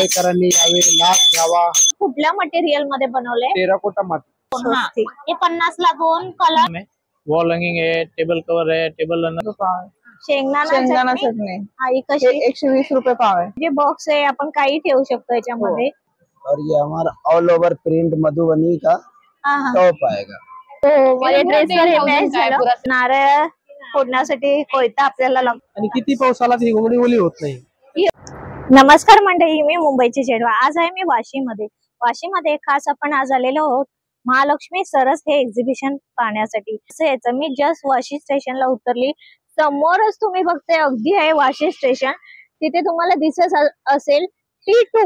मुंबईकरांनी यावे, लाभ घ्यावा। कुठल्या मटेरियल मध्ये बनवले? टेराकोटा माती। हे 50 ला 2 कलर। वॉल हँगिंग है, टेबल कवर है, टेबल शेंगदाणा चटणी ही कशी? 120 रुपए पाव है। जे बॉक्स आहे आपण काही ठेवू शकतो याच्यामध्ये। और ये हमारा ऑल ओवर प्रिंट मधुबनी का टॉप आएगा। तो माझ्या ड्रेसवर हे मॅच झालं। नारळ फोडण्यासाठी कोयता आपल्याला लागतो आणि किती पाऊस आला तरी घोंगडी ओली होत नाही। नमस्कार मंडळी, मी मुंबईची जेडवा। आज आहे मी वाशीमध्ये। वाशीमध्ये खास आपण आज आलेलो आहोत महालक्ष्मी सरस हे एक्झिबिशन पाहण्यासाठी। याचं मी जस्ट वाशी स्टेशनला उतरली। समोरच तुम्ही बघताय अगदी आहे वाशी स्टेशन। तिथे तुम्हाला दिसत असेल T2,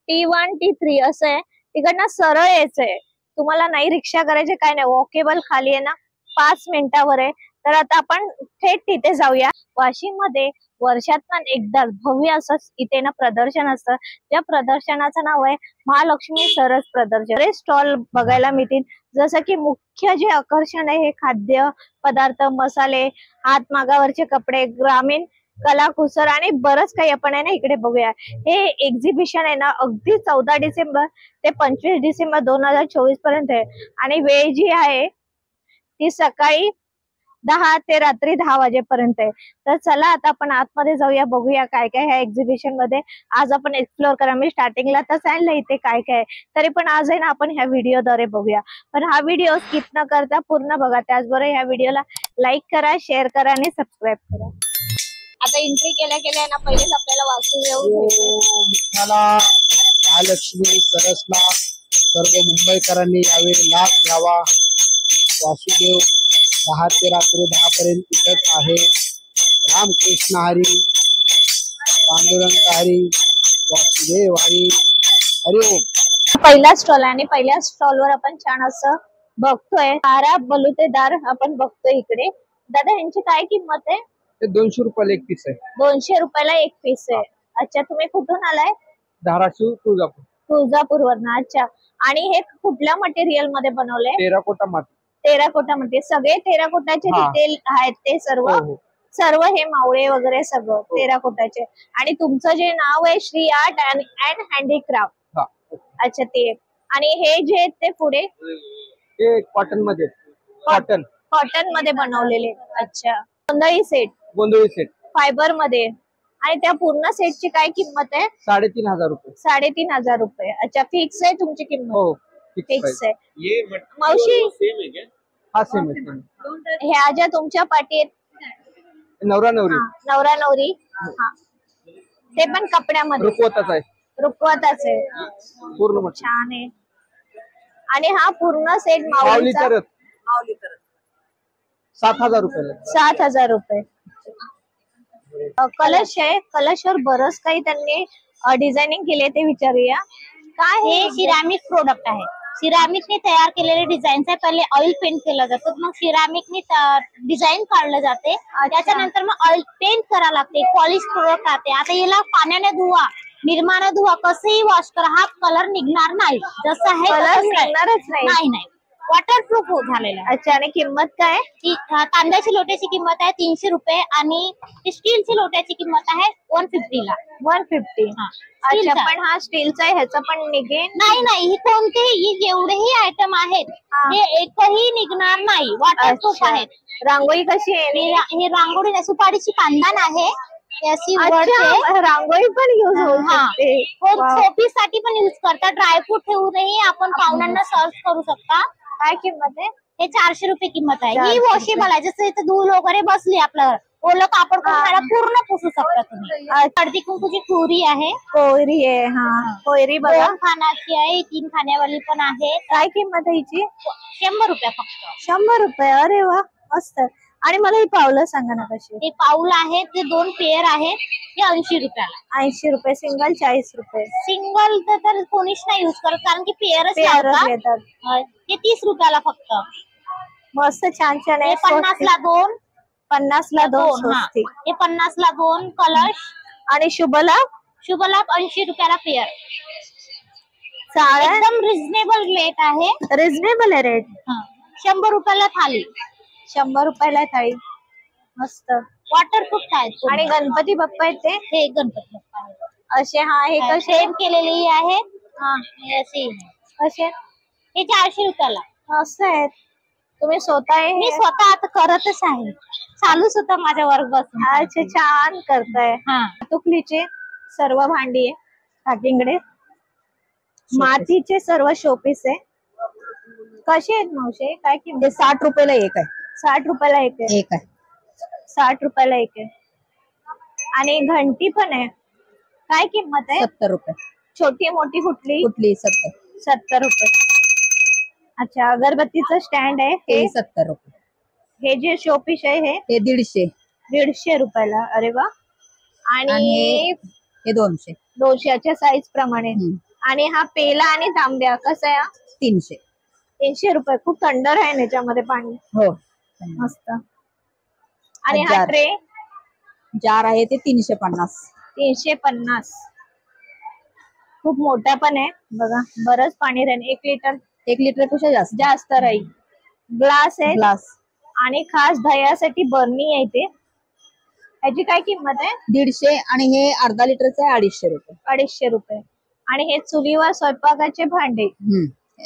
T1, T3 असं आहे। तिकडनं सरळ यायचंय तुम्हाला, नाही रिक्षा करायचे काय नाही, वॉकेबल खाली आहे ना, 5 मिनिटावर आहे। तर आता आपण थेट तिथे जाऊया। वाशीमध्ये वर्षातून एकदा भव्य असं इथे ना प्रदर्शन असतं। त्या प्रदर्शनाचं नाव आहे महालक्ष्मी सरस प्रदर्शन। हे स्टॉल बघायला मिळतील, जसं की मुख्य जे आकर्षण आहे हे खाद्य पदार्थ, मसाले, हातमागावरचे कपडे, ग्रामीण कलाकुसर आणि बरंच काही आपण आहे ना इकडे बघूया। हे एक्झिबिशन आहे ना अगदी 14 डिसेंबर ते 25 डिसेंबर 2024 पर्यंत आहे। आणि वेळ जी आहे ती सकाळी 10 ते रात्री 10 वाजेपर्यंत आहे। तर चला आता आपण आतमध्ये जाऊया, बघूया काय काय ह्या एक्झिबिशन मध्ये आज आपण एक्सप्लोर करा। मी स्टार्टिंगला तर सांगितलं इथे काय काय, तरी पण आज आहे ना आपण ह्या व्हिडिओद्वारे बघूया। पण हा व्हिडिओ स्किप न करता पूर्ण बघा। त्याचबरोबर ह्या व्हिडिओला लाईक करा, शेअर करा आणि सबस्क्राईब करा। आता एंट्री केल्या ना पहिलेच आपल्याला महालक्ष्मी सरसला सर्व मुंबईकरांनी यावे, लाभ घ्यावा। वासुदेव 10 ते रात्री 10 पर्यंत तिथेच आहे। रामकृष्ण हरी, पांडुरंग हरी, वासुदेव हरी, हरिओम। पहिला स्टॉल आहे आणि पहिल्या स्टॉलवर आपण छान असं बघतोय 12 बलुतेदार आपण बघतोय इकडे। दादा यांची काय किंमत आहे? 200 रुपयाला एक पीस आहे। 200 रुपयाला एक पीस आहे। अच्छा, तुम्ही कुठून आलाय? धाराशिव, तुळजापूर। तुळजापूरवरून। अच्छा, आणि हे कुठल्या मटेरियल मध्ये बनवलंय? टेराकोटा माती। टेराकोटा मध्ये सगळे टेराकोटाचे डिटेल आहेत ते सर्व? सर्व हे मावळे वगैरे सगळं टेराकोटाचे। आणि तुमचं जे नाव आहे श्री आर्ट अँड हँडीक्राफ्ट। अच्छा, ते आणि हे जे ते पुढे हे कॉटन मध्ये, कॉटन मध्ये बनवलेले। अच्छा, गोंधळी सेट फायबर मध्ये। आणि त्या पूर्ण सेटची काय किंमत आहे? 3500 रुपये। 3500 रुपये। अच्छा, फिक्स आहे तुमची किंमत? हो, फिक्स आहे। मावशी हा सेम आहे। ह्या ज्या तुमच्या पाठी आहेत नवरा नवरी ते पण कपड्यामध्ये रुखवताच आहे पूर्ण छान आहे। आणि हा पूर्ण सेट माऊलीचा 7000 रुपये। 7000 रुपये। कलश आहे, कलशवर बरंच काही त्यांनी डिझायनिंग केले, ते विचारूया काय। हे सिरामिक प्रोडक्ट आहे। सिरामिकने तयार केलेले डिझाईन आहे। पहिले ऑइल पेंट केलं जातं, मग सिरामिकने डिझाईन काढलं जाते, त्याच्यानंतर मग ऑइल पेंट करावं लागते, पॉलिश प्रोडक्ट आहे। आता याला पाण्याने धुवा, निर्माने धुवा, कसंही वॉश करा, हा कलर निघणार नाही, जसं आहे निघणारच नाही, वॉटरप्रूफ झालेला आहे। अच्छा, आणि किंमत काय? तांब्याची लोट्याची किंमत आहे 300 रुपये आणि स्टीलची लोट्याची किंमत आहे 150 ला। 150। अच्छा, पण हा स्टीलचा आहे, ह्याचा पण निघेल? नाही, कोणतेही जेवढेही आयटम आहेत हे एकही निघणार नाही, वॉटरप्रूफ आहेत। रांगोळी कशी आहे? ही रांगोळी सुपारीची पांदान आहे, रांगोळी पण युज होते, शोपीससाठी पण युज करतात, ड्रायफ्रूट ठेवूनही आपण पाहुण्यांना सर्व करू शकता। काय किंमत आहे? हे 400 रुपये किंमत आहे। ही वॉशेबल आहे, जसं इथं धूळ वगैरे बसली आपल्यावर, ओलं कापड करून पूर्ण पुसू शकता तुम्ही। हळदी कुंकूची कोरी आहे, कोयरी बघा, 2 खाण्याची आहे, 3 खाण्यावाली पण आहे। काय किंमत आहे हिची? 100 रुपये फक्त। 100 रुपये। अरे वा, मस्त। आणि मला ही पावलं सांगा ना कशी? हे पाऊल आहे, ते 2 पेअर आहेत, हे 80 रुपयाला। 80 रुपये। सिंगल 40 रुपये। सिंगल तर कोणीच नाही युज करत, कारण की पेअरच येतात। हे 30 रुपयाला फक्त। मस्त छान छान आहे। 50 ला 2, 50 ला 2। हे 50 ला 2 कलश। आणि शुभलाभ 80 रुपयाला पेअर। चालेल, एकदम रिझनेबल रेट आहे। रिझनेबल आहे रेट। 100 रुपयाला थाळी। 100 रुपयाला थाळी, मस्त। वॉटरप्रूफ आहे। आणि गणपती बाप्पा आहेत ते? हे गणपती बाप्पा आहे। असे हा हे कसे फ्रेम केलेली आहे. हा हे अशी कसे हे 400 रुपयाला. असं आहेत. तुम्ही स्वतः मी स्वतः आता करतच आहे. चालूच होता माझ्या वर्क बसून. अच्छा छान करताय. हा तुकलीचे सर्व भांडी आहे काकींकडे. मातीचे सर्व शोपीस आहे. कसे आहेत मावशे? काय किंमत? 60 रुपयाला एक आहे. 60 रुपयाला एक आहे. एक आहे. 60 रुपयाला एक आहे. आणि घंटी पण आहे. काय किंमत आहे? 70 रुपये. छोटी मोठी कुठली? कुठली 70. 70 रुपये. अच्छा अगरबत्तीचं स्टँड आहे हे हे 70 रुपये. हे जे शोपीस आहे हे हे 150. 150 रुपयाला. अरे वा. आणि हे 200. 200च्या साईज प्रमाणे. आणि हा पेला आणि तांब्या कसा आहे? 300. 300 रुपये. खूप थंड आहे त्याच्यामध्ये पाणी. हो मस्त. आणि हा ट्रे जार आहे ते 350. 350. खूप मोठा पण आहे बघा. बरंच पाणी राहील. 1 लिटर 1 लिटर पेक्षा जास्त राहील. ग्लास आहे. ग्लास. आणि खास दह्यासाठी बर्नी आहे ते. याची काय किंमत आहे? 150. आणि हे अर्धा लिटरचं आहे 250 रुपये. 250 रुपये. आणि हे चुलीवर स्वयंपाकाचे भांडे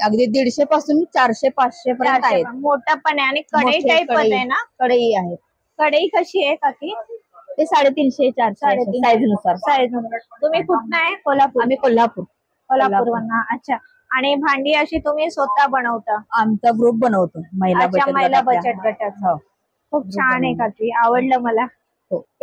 अगदी 150 पासून 400-500 पर्यंत आहेत. मोठा पण आहे. आणि कढई टाईप पण आहे ना? कढई आहे. कढई कशी आहे काकी? ते 350-400 साईज नुसार. तुम्ही कुठं आहे? कोल्हापूर. आम्ही कोल्हापूर. कोल्हापूर. अच्छा. आणि भांडी अशी तुम्ही स्वतः बनवता? आमचा ग्रुप बनवतो महिला बचत गटाचा. खूप छान आहे काकी. आवडलं मला.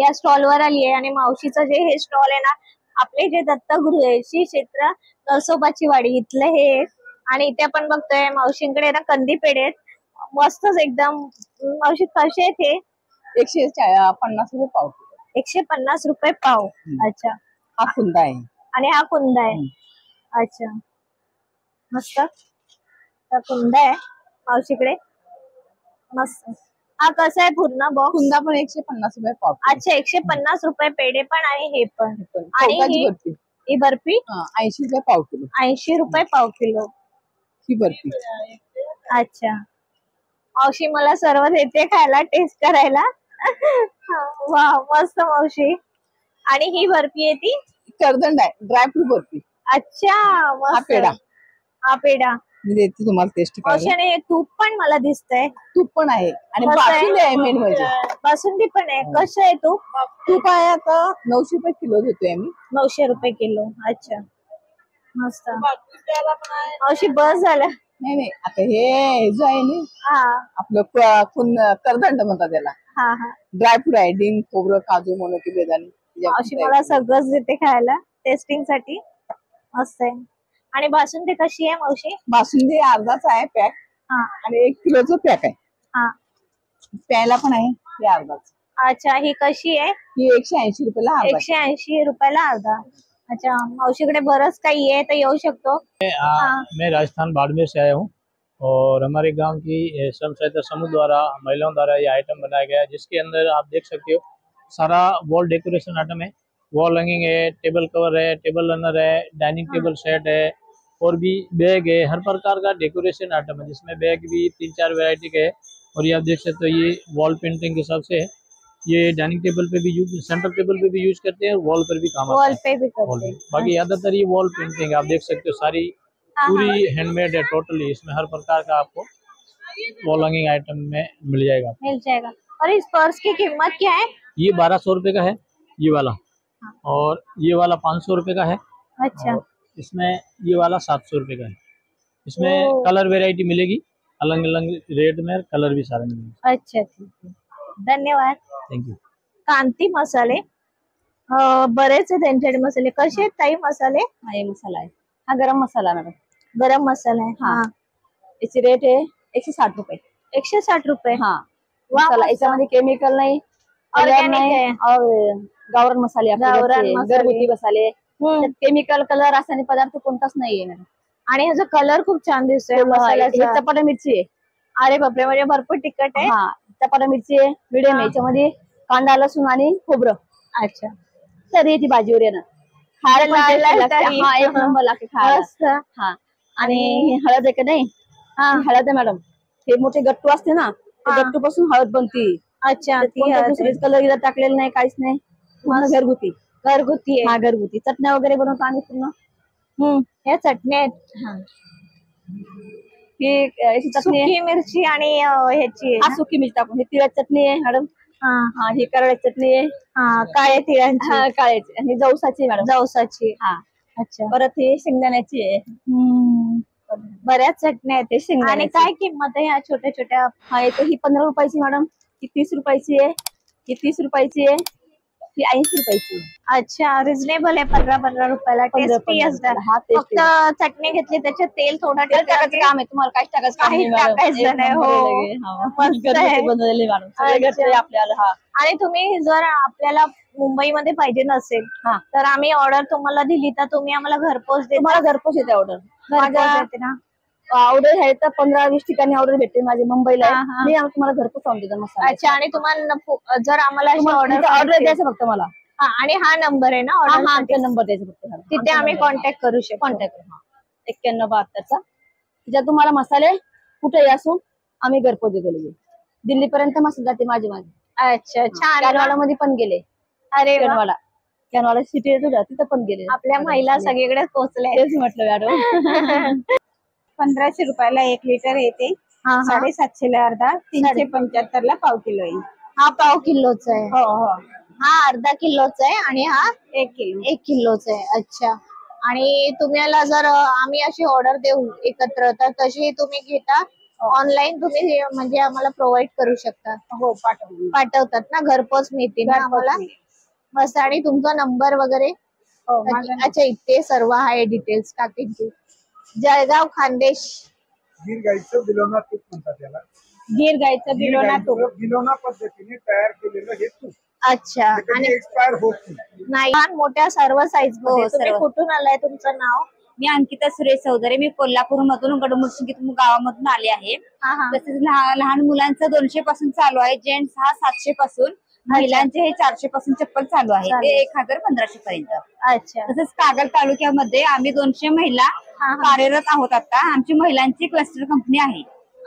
या स्टॉल वर आली आहे. आणि मावशीचं जे हे स्टॉल आहे ना, आपले जे दत्तगुरु आहे श्री क्षेत्र नरसोबाची वाडी इथले हे. आणि इथे आपण बघतोय मावशींकडे ना कंदी पेढे आहेत. मस्तच एकदम. मावशी कसे आहेत हे? 150 रुपये पाव. 150 रुपये पाव. अच्छा. हा कुंदा आहे. आणि हा कुंदा आहे. अच्छा मस्त. हा कुंदा आहे मावशीकडे. मस्त. हा कसा आहे पूर्ण बॉक्स? कुंदा पण 150 रुपये पाव. अच्छा 150 रुपये पेढे पण आणि हे पण. आणि ही बर्फी 80 रुपये पाव किलो. 80 रुपये पाव किलो ही बर्फी. अच्छा. मावशी मला सर्व देते खायला, टेस्ट करायला. वा मस्त मावशी. आणि ही बर्फी आहे ती करदंड आहे. ड्रायफ्रूट बर्फी. अच्छा मस्त. हा पेढा मी देते तुम्हाला टेस्ट करायला. मावशी तूप पण मला दिसतंय. तूप पण आहे. आणि बासुंदी आहे मेन म्हणजे. बासुंदी पण आहे. कसं आहे तूप? तूप आहे आता 900 रुपये किलो देतोय आम्ही. 900 रुपये किलो. अच्छा मस्त. मावशी बस झालं. नाही आता हे जो आहे ना आपलं करदंड म्हणतात त्याला. ड्रायफ्रूट आहे. डिंक, खोबरं, काजू, मोनोकी, बेदाणे. मावशी मला सगळंच देते खायला टेस्टिंग साठी. मस्त आहे. आणि बासुंदी कशी आहे मावशी? बासुंदी अर्धाच आहे पॅक. आणि 1 किलोचं पॅक आहे. प्यायला पण आहे. हे अर्धाच. अच्छा. ही कशी आहे? ही 180 रुपयाला अर्धा. 180 रुपयाला अर्धा. अच्छा. मावशीकडे बरंच काही आहे तर येऊ शकतो. मैं राजस्थान बाड़मेर से आया हूँ और हमारे गांव की स्वयं सहायता समूह द्वारा महिलाओं द्वारा ये आइटम बनाया गया है, जिसके अंदर आप देख सकते हो सारा वॉल डेकोरेशन आइटम है। वॉल हैंगिंग है, टेबल कवर है, टेबल रनर है, डाइनिंग टेबल सेट है और भी बैग है। हर प्रकार का डेकोरेशन आइटम है, जिसमें बैग भी 3-4 वैरायटी के है। और ये आप देख सकते हो ये वॉल पेंटिंग के हिसाब से है। ये डाइनिंग टेबल पे भी यूज, सेंटर टेबल पे भी यूज करते हैं और वॉल पर भी काम आता है। वॉल पे भी करते हैं। बाकी ज्यादातर ये वॉल पेंटिंग आप देख सकते हो सारी पूरी हैंडमेड है टोटली। इसमें हर प्रकार का आपको वॉल हैंगिंग आइटम में मिल जाएगा। और इस पर्स की कीमत क्या है? ये 1200 रुपए का है ये वाला, और ये वाला 500 रुपए का है। अच्छा। इसमें ये वाला 700 रुपए का है। इसमें कलर वेराइटी मिलेगी, अलग अलग रेट में कलर भी सारे मिलेंगे। अच्छा ठीक है, धन्यवाद। Thank you. कांती मसाले बरेच आहे त्यांच्याकडे मसाले। कसे आहेत ताई मसाले? हा हे मसाला आहे, हा गरम मसाला मॅडम। गरम मसाला आहे। हा, याची रेट आहे 160 रुपये। 160 रुपये। हा, मसाला याच्यामध्ये केमिकल नाही, ऑर्गॅनिक आहे और गावरान मसाले, घरगुती मसाले, केमिकल कलर रासायनिक पदार्थ कोणताच नाहीये मॅडम। आणि ह्याचा कलर खूप छान दिसतोय मसाल्याचा। चपाटा मिरची आहे। अरे बापरे, म्हणजे भरपूर तिखट आहे। हा, चपाटा मिरची आहे, मिडियम आहे। याच्यामध्ये कांदा, लसूण आणि खोबरं। अच्छा, तरी ती भाजीवर येणार खायला हा एक नंबर लागते खायला। हा, आणि हळद आहे का नाही, हळद आहे मॅडम। हे मोठे गट्टू असते ना, गट्टू पासून हळद बनती। अच्छा, कलर इथं टाकलेलं नाही, काहीच नाही, घरगुती। घरगुती हा आहे. घरगुती चटण्या वगैरे बनवतो आम्ही पूर्ण. या चटण्या आहेत. हा ही याची चटणी आहे. सुकी मिरची आणि ह्याची हा आहे सुकी मिरची टाकून ही तिळाची चटणी आहे मॅडम. ना? हा ही करड्याची चटणी आहे. हा काळ्या तिळांची, हा काळ्याची आणि जवसाची आहे मॅडम. जवसाची. हा अच्छा. परत ही शेंगदाण्याची आहे. बऱ्याच चटण्या आहेत. ते आणि शेंगदाण्याची. काय किंमत आहे ह्या छोट्या छोट्या? हा येतो ही 15 रुपयाची मॅडम, ही 30 रुपयाची आहे, ही 30 रुपयाची आहे, ही 80 रुपयाची आहे. अच्छा, रिझनेबल आहे. 15 रुपयाला 15 टेस्टी असतात. हा फक्त चटणी घेतली त्याच्यात तेल थोडं तेल टाकायचं टाकायचं काम आहे, तुम्हाला काहीच टाकायचं काम काहीच नाही मॅडम. टाकायचं एक नाही, नंबर हो. आहे लगे. हा. मस्त घरगुती आहे. बनवलेली मॅडम, सगळे अच्छा. घरचे आपल्याला. हा आणि तुम्ही जर आपल्याला मुंबईमध्ये पाहिजे नसेल हा तर आम्ही ऑर्डर तुम्हाला दिली तर तुम्ही आम्हाला घरपोच देता? तुम्हाला घरपोच येते ऑर्डर. घरपोच येते ना? ऑर्डर आहे तर 15-20 ठिकाणी ऑर्डर भेटते माझी मुंबईला आहे. हा, हा. मी तुम्हाला घरपोच आणून देतो मसाला. अच्छा. आणि तुम्हाला जर आम्हाला ऑर्डर द्यायचं फक्त मला. आणि हा नंबर आहे ना हा ऑर्डर? आमचा नंबर द्यायचा फक्त. तिथे आम्ही कॉन्टॅक्ट करू शकतो. कॉन्टॅक्ट 9172चा. त्याच्यात तुम्हाला मसाले कुठेही असून आम्ही घरपोच देतो लगे. दिल्लीपर्यंत मसाला जाते माझी. अच्छा, छान आहे ना? कॅनवाला मध्ये पण गेले. अरे वा. कॅनवाला सिटी येतो ना तिथं पण गेले. आपल्या महिला सगळीकडे पोहोचल्या. तेच म्हटलं मॅडम. 1500 रुपयाला 1 लिटर येते. 750 ला अर्धा, 375 ला पाव किलो येईल. हा पाव किलोचा आहे. हो हो. हा अर्धा किलोचा आहे आणि हा 1 किलोचा आहे. अच्छा. आणि तुम्हाला जर आम्ही अशी ऑर्डर देऊ एकत्र तर तशी तुम्ही घेता? ऑनलाईन तुम्ही म्हणजे आम्हाला प्रोव्हाइड करू शकता? हो पाठवतात ना? घरपोच मिळते ना आम्हाला? मस्त. आणि तुमचा नंबर वगैरे? अच्छा, इथे सर्व आहे डिटेल्स टाकायची. जळगाव खानदेश. गीर गाईचं बिलोना तूप म्हणतात त्याला. गीर गाईचं बिलोना तूप. बिलोना पद्धतीने तयार केलेलं हे तूप. अच्छा. आणि एक्सपायर होत नाही. लहान मोठ्या सर्व साईज मध्ये. तुम्ही कुठून आलाय? तुमचं नाव? मी अंकिता सुरेश चौधरी. मी कोल्हापूर मधून गडमुडशिंगी गावामधून आले आहे. तसेच लहान मुलांचं 200 पासून चालू आहे. जेंट्स हा 700 पासून, महिलांचे हे 400 पासून चप्पल चालू आहे. ते 1000-1500 पर्यंत. अच्छा. तसेच कागल तालुक्यामध्ये आम्ही 200 महिला कार्यरत आहोत. आता आमची महिलांची क्लस्टर कंपनी आहे.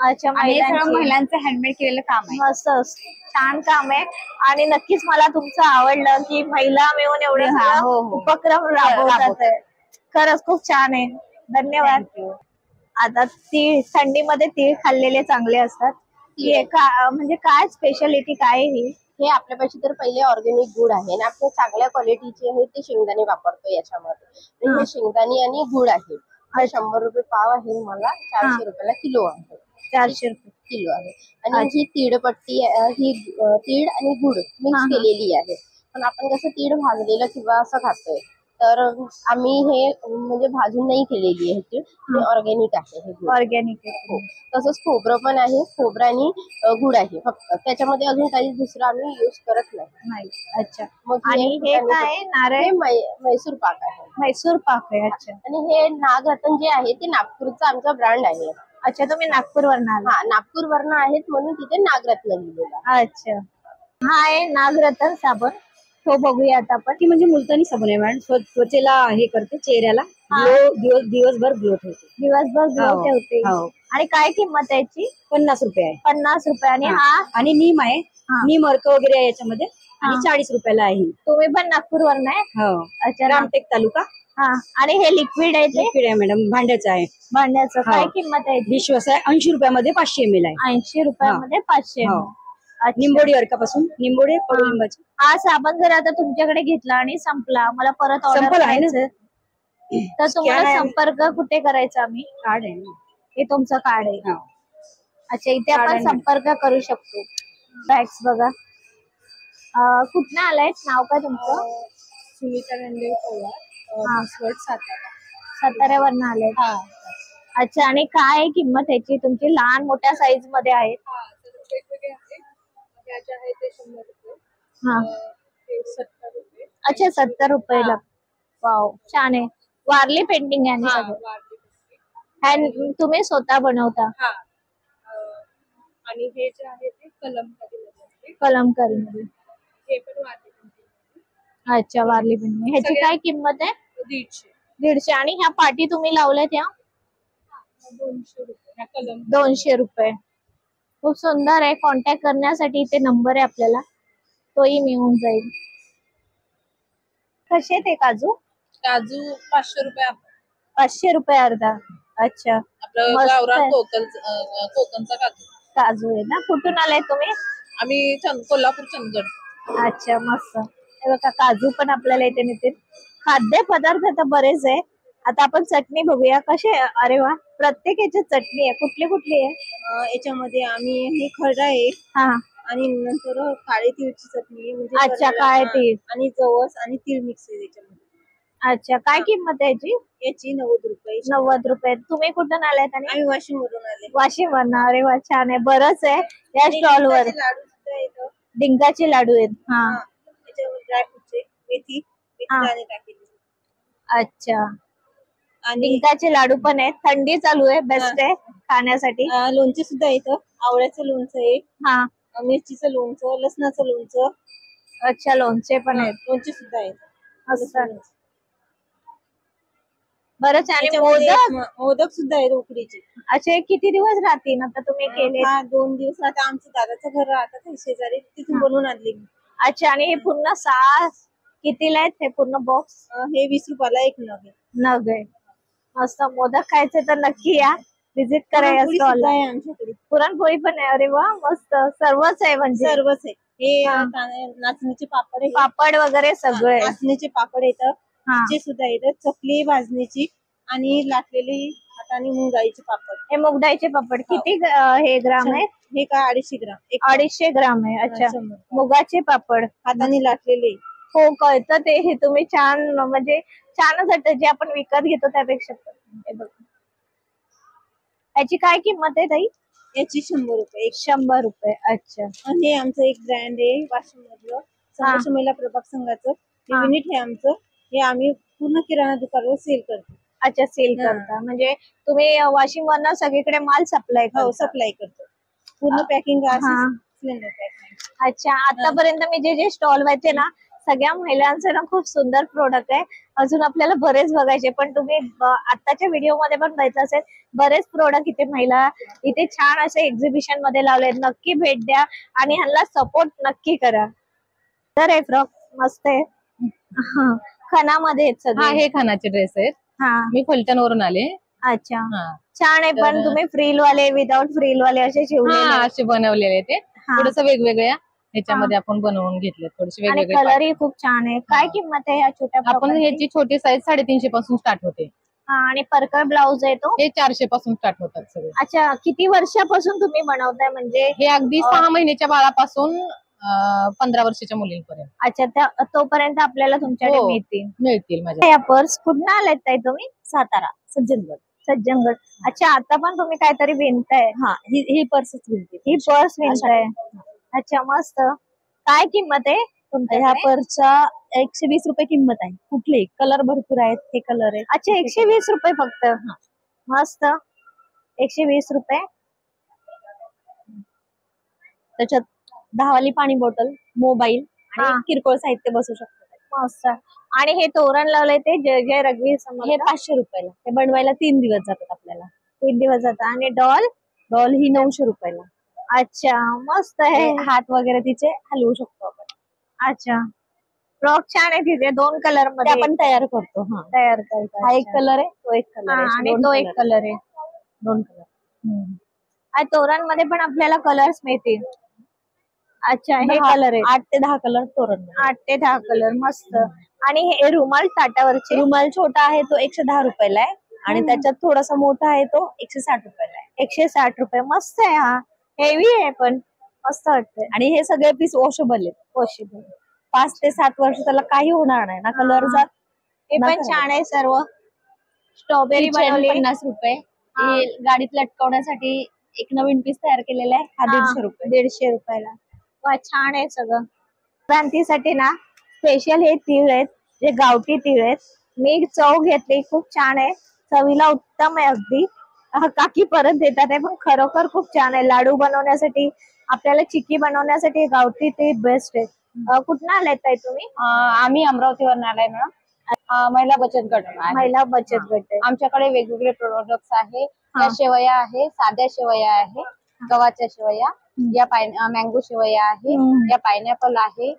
अच्छा. महिलांचं हँडमेड केलेलं काम आहे. मस्त, छान काम आहे. आणि नक्कीच मला तुमचं आवडलं की महिला मिळून एवढे उपक्रम राबवतात. खरंच खूप छान आहे. धन्यवाद. आता तीळ, थंडीमध्ये तीळ खाल्लेले चांगले असतात. म्हणजे काय स्पेशालिटी काय आहे? हे आपल्यापाशी तर पहिले ऑर्गॅनिक गुड आहे आणि आपण चांगल्या क्वालिटीचे आहे ते शेंगदाणे वापरतो याच्यामध्ये. हे शेंगदाणे आणि गुड आहे. हा 100 रुपये पाव आहे. मला 400 रुपयाला किलो आहे. 400 रुपये किलो आहे. आणि ही तीळपट्टी ही तीळ आणि गुड मिक्स केलेली आहे. पण आपण कसं तीळ भाजलेलं किंवा असं खातोय तर आम्ही हे म्हणजे भाजून नाही केलेली आहे. तीळ ऑर्गॅनिक आहे. हे ऑर्गॅनिक हो. तसंच खोबरं पण आहे. खोबरं आणि गुड आहे फक्त. त्याच्यामध्ये अजून काही दुसरं आम्ही युज करत नाही. अच्छा. आणि हे काय? नारळ? म्हैसूर पाक आहे. म्हैसूर पाक आहे. अच्छा. आणि हे नागरत्न जे आहे ते नागपूरचा आमचा ब्रँड आहे. अच्छा. तुम्ही नागपूर वरनं आला? हा, नागपूर वरनं आहेत म्हणून तिथे नागरत्न लिहिलेला. अच्छा. हा आहे नागरत्न साबण. तो बघूया आता आपण. ती म्हणजे मुलतानी साबण आहे मॅडम. त्वचेला हे करते, चेहऱ्याला ग्लो, दिवसभर ग्लो ठेवते. दिवसभर ग्लो ठेवते. आणि काय किंमत आहे याची? 50 रुपये आहे. 50 रुपये. आणि हा? आणि नीम आहे. नीम अर्क वगैरे आहे याच्यामध्ये. आणि 40 रुपयाला आहे. तुम्ही पण नागपूर वरनं आहे? हो. अच्छा. रामटेक तालुका. आणि हे लिक्विड आहे? लिक्विड आहे मॅडम, भांड्याचं आहे. भांड्याचं काय किंमत आहे? विश्वास आहे. 80 रुपयामध्ये 500 ml आहे. 80 रुपयामध्ये 500 ml. निंबोडी अर्कापासून. निंबोडी कडुलिंबाची. हा साबण जर आता तुमच्याकडे घेतला आणि संपला, मला परत ऑर्डर करायचं तर तुम्हाला संपर्क कुठे करायचा? आम्ही कार्ड आहे. हे तुमचं कार्ड आहे. अच्छा. इथे आपण संपर्क करू शकतो. बॅग्स बघा. कुठनं आलाय? नाव काय तुमचं? सुनीता नंदेव पवार, साताऱ्यावरनं आलाय. अच्छा. आणि काय किंमत ह्याची तुमची? लहान मोठ्या साईज मध्ये आहेत? ते 100 रुपये. हा. 70 रुपये. अच्छा. 70 रुपयाला. वाव, छान आहे. वारली पेंटिंग आहे सगळं. तुम्ही स्वतः बनवता? आणि हे जे आहे ते कलमकारी. कलमकारीमध्ये. हे पण वारली पेंटिंग. अच्छा. वारली पेंटिंग. ह्याची काय किंमत आहे? 150. आणि ह्या पाटी तुम्ही लावल्यात त्या? 200 रुपये. 200 रुपये. खूप सुंदर आहे. कॉन्टॅक्ट करण्यासाठी इथे नंबर आहे आपल्याला, तोही मिळून जाईल. कसे ते काजू? काजू 500 रुपये 500 रुपये अर्धा. अच्छा, आपलं मस्त गावरान आहे. कोकणचा काजू. काजू आहे ना. कुठून आलाय तुम्ही? आम्ही कोल्हापूर चंदगड. अच्छा, मस्त. हे बघा काजू पण आपल्याला इथे मिळतील. खाद्य पदार्थ तर बरेच आहे. आता आपण चटणी बघूया कशी आहे. अरे वा, प्रत्येक याची चटणी आहे. कुठली कुठली आहे? याच्यामध्ये आम्ही हे खरडा आहे हा, आणि नंतर काळे तीळची चटणी म्हणजे अच्छा, खरड्याला, काळे तीळ. आणि जवस आणि तीळ मिक्स आहे त्याच्यामध्ये. अच्छा, काय किंमत आहे याची? याची 90 रुपये. 90 रुपये. तुम्ही कुठून आलायत? आणि आम्ही वाशिम वरून आले. वाशिम वरून. अरे वा, छान आहे. बरंच आहे या स्टॉल वर. लाडू सुद्धा येतो. डिंकाचे लाडू आहेत. हा, त्याच्यामध्ये ड्रायफ्रुटचे मेथी हा. दाणे टाकलेले. अच्छा, आणि डिंकाचे लाडू पण आहेत. थंडी चालू आहे, बेस्ट आहे खाण्यासाठी. लोणचे सुद्धा येतं. आवळ्याचं लोणचं आहे, हा, मिरचीचं लोणचं, लसणाचं लोणचं. अच्छा, लोणचे पण आहेत. लोणचे सुद्धा आहेत. असं बरंच. आणि त्याच्यामध्ये मोदक. मोदक सुद्धा आहेत उकडीचे. अच्छा, हे किती दिवस राहतील आता तुम्ही केले? हा 2 दिवस राहते. आमचं दादाचं घर राहतं शेजारी, तिथून बनवून आणले मी. अच्छा, आणि हे पूर्ण 6 कितीला आहेत हे पूर्ण बॉक्स? हे 20 रुपयाला एक नग आहे. नग आहे. मस्त. मोदक खायचे तर नक्की या, विजिट करा या पुरणपोळी स्टॉल. सुद्धा आहे आमच्याकडे. पुरणपोळी पण आहे. अरे वा, मस्त. सर्वच आहे म्हणजे. सर्वच आहे. हे हा. नाचणीचे पापड आहे. पापड वगैरे सगळे. नाचणीचे पापड येतात, हा, जे सुद्धा येतात. चकली भाजणीची आणि लाटलेली हाताने मूग डाळीचे पापड. हे मूग डाळीचे पापड किती हे ग्राम आहे? हे का 250 ग्राम. 250 ग्राम आहे. अच्छा, 100. मुगाचे पापड हाताने लाटलेले. हो, कळतं ते. हे तुम्ही छान म्हणजे छानच वाटतं जे आपण विकत घेतो त्यापेक्षा. हे बघा, याची काय किंमत आहे ताई? याची 100 रुपये. 100 रुपये. अच्छा, आणि हे आमचं एक ब्रँड आहे वाशिम मधलं, संघर्ष महिला प्रभाग संघाचं. हे हा. युनिट आहे आमचं. हे आम्ही पूर्ण किराणा दुकानावर सेल करतो. अच्छा, सेल हा. करता म्हणजे तुम्ही वाशिम वरनं सगळीकडे माल सप्लाय हो, करता? सप्लाय करतो. पूर्ण पॅकिंग हा. Cylinder packing. अच्छा, आतापर्यंत मी जे जे स्टॉल व्हायचे ना, सगळ्या महिलांचे ना खूप सुंदर प्रोडक्ट आहे. अजून आपल्याला बरेच बघायचे, पण तुम्ही आताच्या व्हिडिओ मध्ये पण बघितलं असेल बरेच प्रोडक्ट इथे महिला इथे छान असे एक्झिबिशन मध्ये लावले. नक्की भेट द्या आणि ह्यांना सपोर्ट नक्की करा. तर हे फ्रॉक मस्त आहे. हा, खणामध्ये आहेत हा, सगळे. हे खानाचे ड्रेस आहेत. हा, मी फलटण वरून आले. अच्छा, हा, छान आहे. पण तर- तुम्ही फ्रील वाले विदाउट फ्रील वाले असे शिवलेले हा, आहेत. असे बनवलेले ते हा. थोडस वेगवेगळ्या ह्याच्यामध्ये आपण बनवून घेतले. थोडेसे आणि वेगवेगळे कलरही खूप छान आहे. काय किंमत आहे या छोट्या आपण फ्रॉकांची? ह्याची छोटी साईज 350 पासून स्टार्ट होते. हा, आणि परकर ब्लाउज आहे तो? हे 400 पासून स्टार्ट होतात सगळे. अच्छा, किती वर्षापासून तुम्ही बनवताय म्हणजे? हे अगदी 6 महिन्याच्या बाळापासून 15 वर्षाच्या मुलींपर्यंत. अच्छा, तोपर्यंत आपल्याला तुमच्याकडे हो. मिळतील माझ्या. या पर्स कुठं आलात ताई तुम्ही? सातारा, सज्जनगड. सज्जनगड. अच्छा, आता पण तुम्ही काहीतरी विणताय? हा, ही पर्सच विनते. ही पर्स विणताय? अच्छा, मस्त. काय किंमत आहे ह्या तुमच्या? पर्सच्या 120 रुपये किंमत आहे. कुठले कलर भरपूर आहेत. हे कलर आहे. अच्छा, 120 रुपये फक्त. मस्त, 120 रुपये. त्याच्यात 10 वाली पाणी बॉटल, मोबाईल हा. आणि किरकोळ साहित्य बसू शकतं. मस्त. आणि हे तोरण लावलंय ते जय जय रघुवीर समर्थ? हे 500 रुपयाला. हे बनवायला 3 दिवस जातात आपल्याला. 3 दिवस जातात. आणि डॉल? डॉल ही 900 रुपयाला. अच्छा, मस्त आहे. हात वगैरे तिचे हलवू शकतो आपण. अच्छा, फ्रॉक छान आहे तिथे 2 कलर ते मध्ये आपण तयार करतो. हा, तयार करतो. हा एक कलर आहे, तो एक कलर आहे. आणि तो एक कलर आहे. 2 कलर. आणि तोरणमध्ये पण आपल्याला कलर्स मिळतील. अच्छा, हे 10 कलर आहे. 8 ते 10 कलर तोरण. 8 ते 10 कलर. मस्त. आणि हे रुमाल ताटावरचे? रुमाल छोटा आहे तो 110 रुपयाला आहे आणि त्याच्यात थोडासा मोठा आहे तो 160 रुपयाला आहे. 160 रुपये. मस्त आहे. हा, हेवी आहे पण मस्त वाटतंय. आणि हे सगळे पीस वॉशेबल आहेत. पॉसिबल. 5 ते 7 वर्ष त्याला काही होणार नाही ना, कलर जात. हे पण छान आहे सर्व. स्ट्रॉबेरी बनवली. 50 रुपये. हे गाडीत लटकवण्यासाठी एक नवीन पीस तयार केलेला आहे. हा 150 रुपये. 150 रुपयाला. वा, छान आहे सगळं. क्रांतीसाठी ना स्पेशल हे तीळ आहेत, जे गावठी तीळ आहेत. मी चव घेतली, खूप छान आहे. चवीला उत्तम आहे अगदी. काकी परत देतात आहे, पण खरोखर खूप छान आहे. लाडू बनवण्यासाठी, आपल्याला चिक्की बनवण्यासाठी गावठी तीळ बेस्ट आहे. कुठं आलाय ताई तुम्ही? आम्ही अमरावतीवरून आलाय मॅडम. महिला बचत गट आहे. महिला बचत गट आहे. आमच्याकडे वेगवेगळे प्रोडक्ट्स आहे. त्या शेवया आहे, साध्या शेवया आहे, गव्हाच्या शेवया, या मँगो शेवया आहे, या पायनॅपल आहे,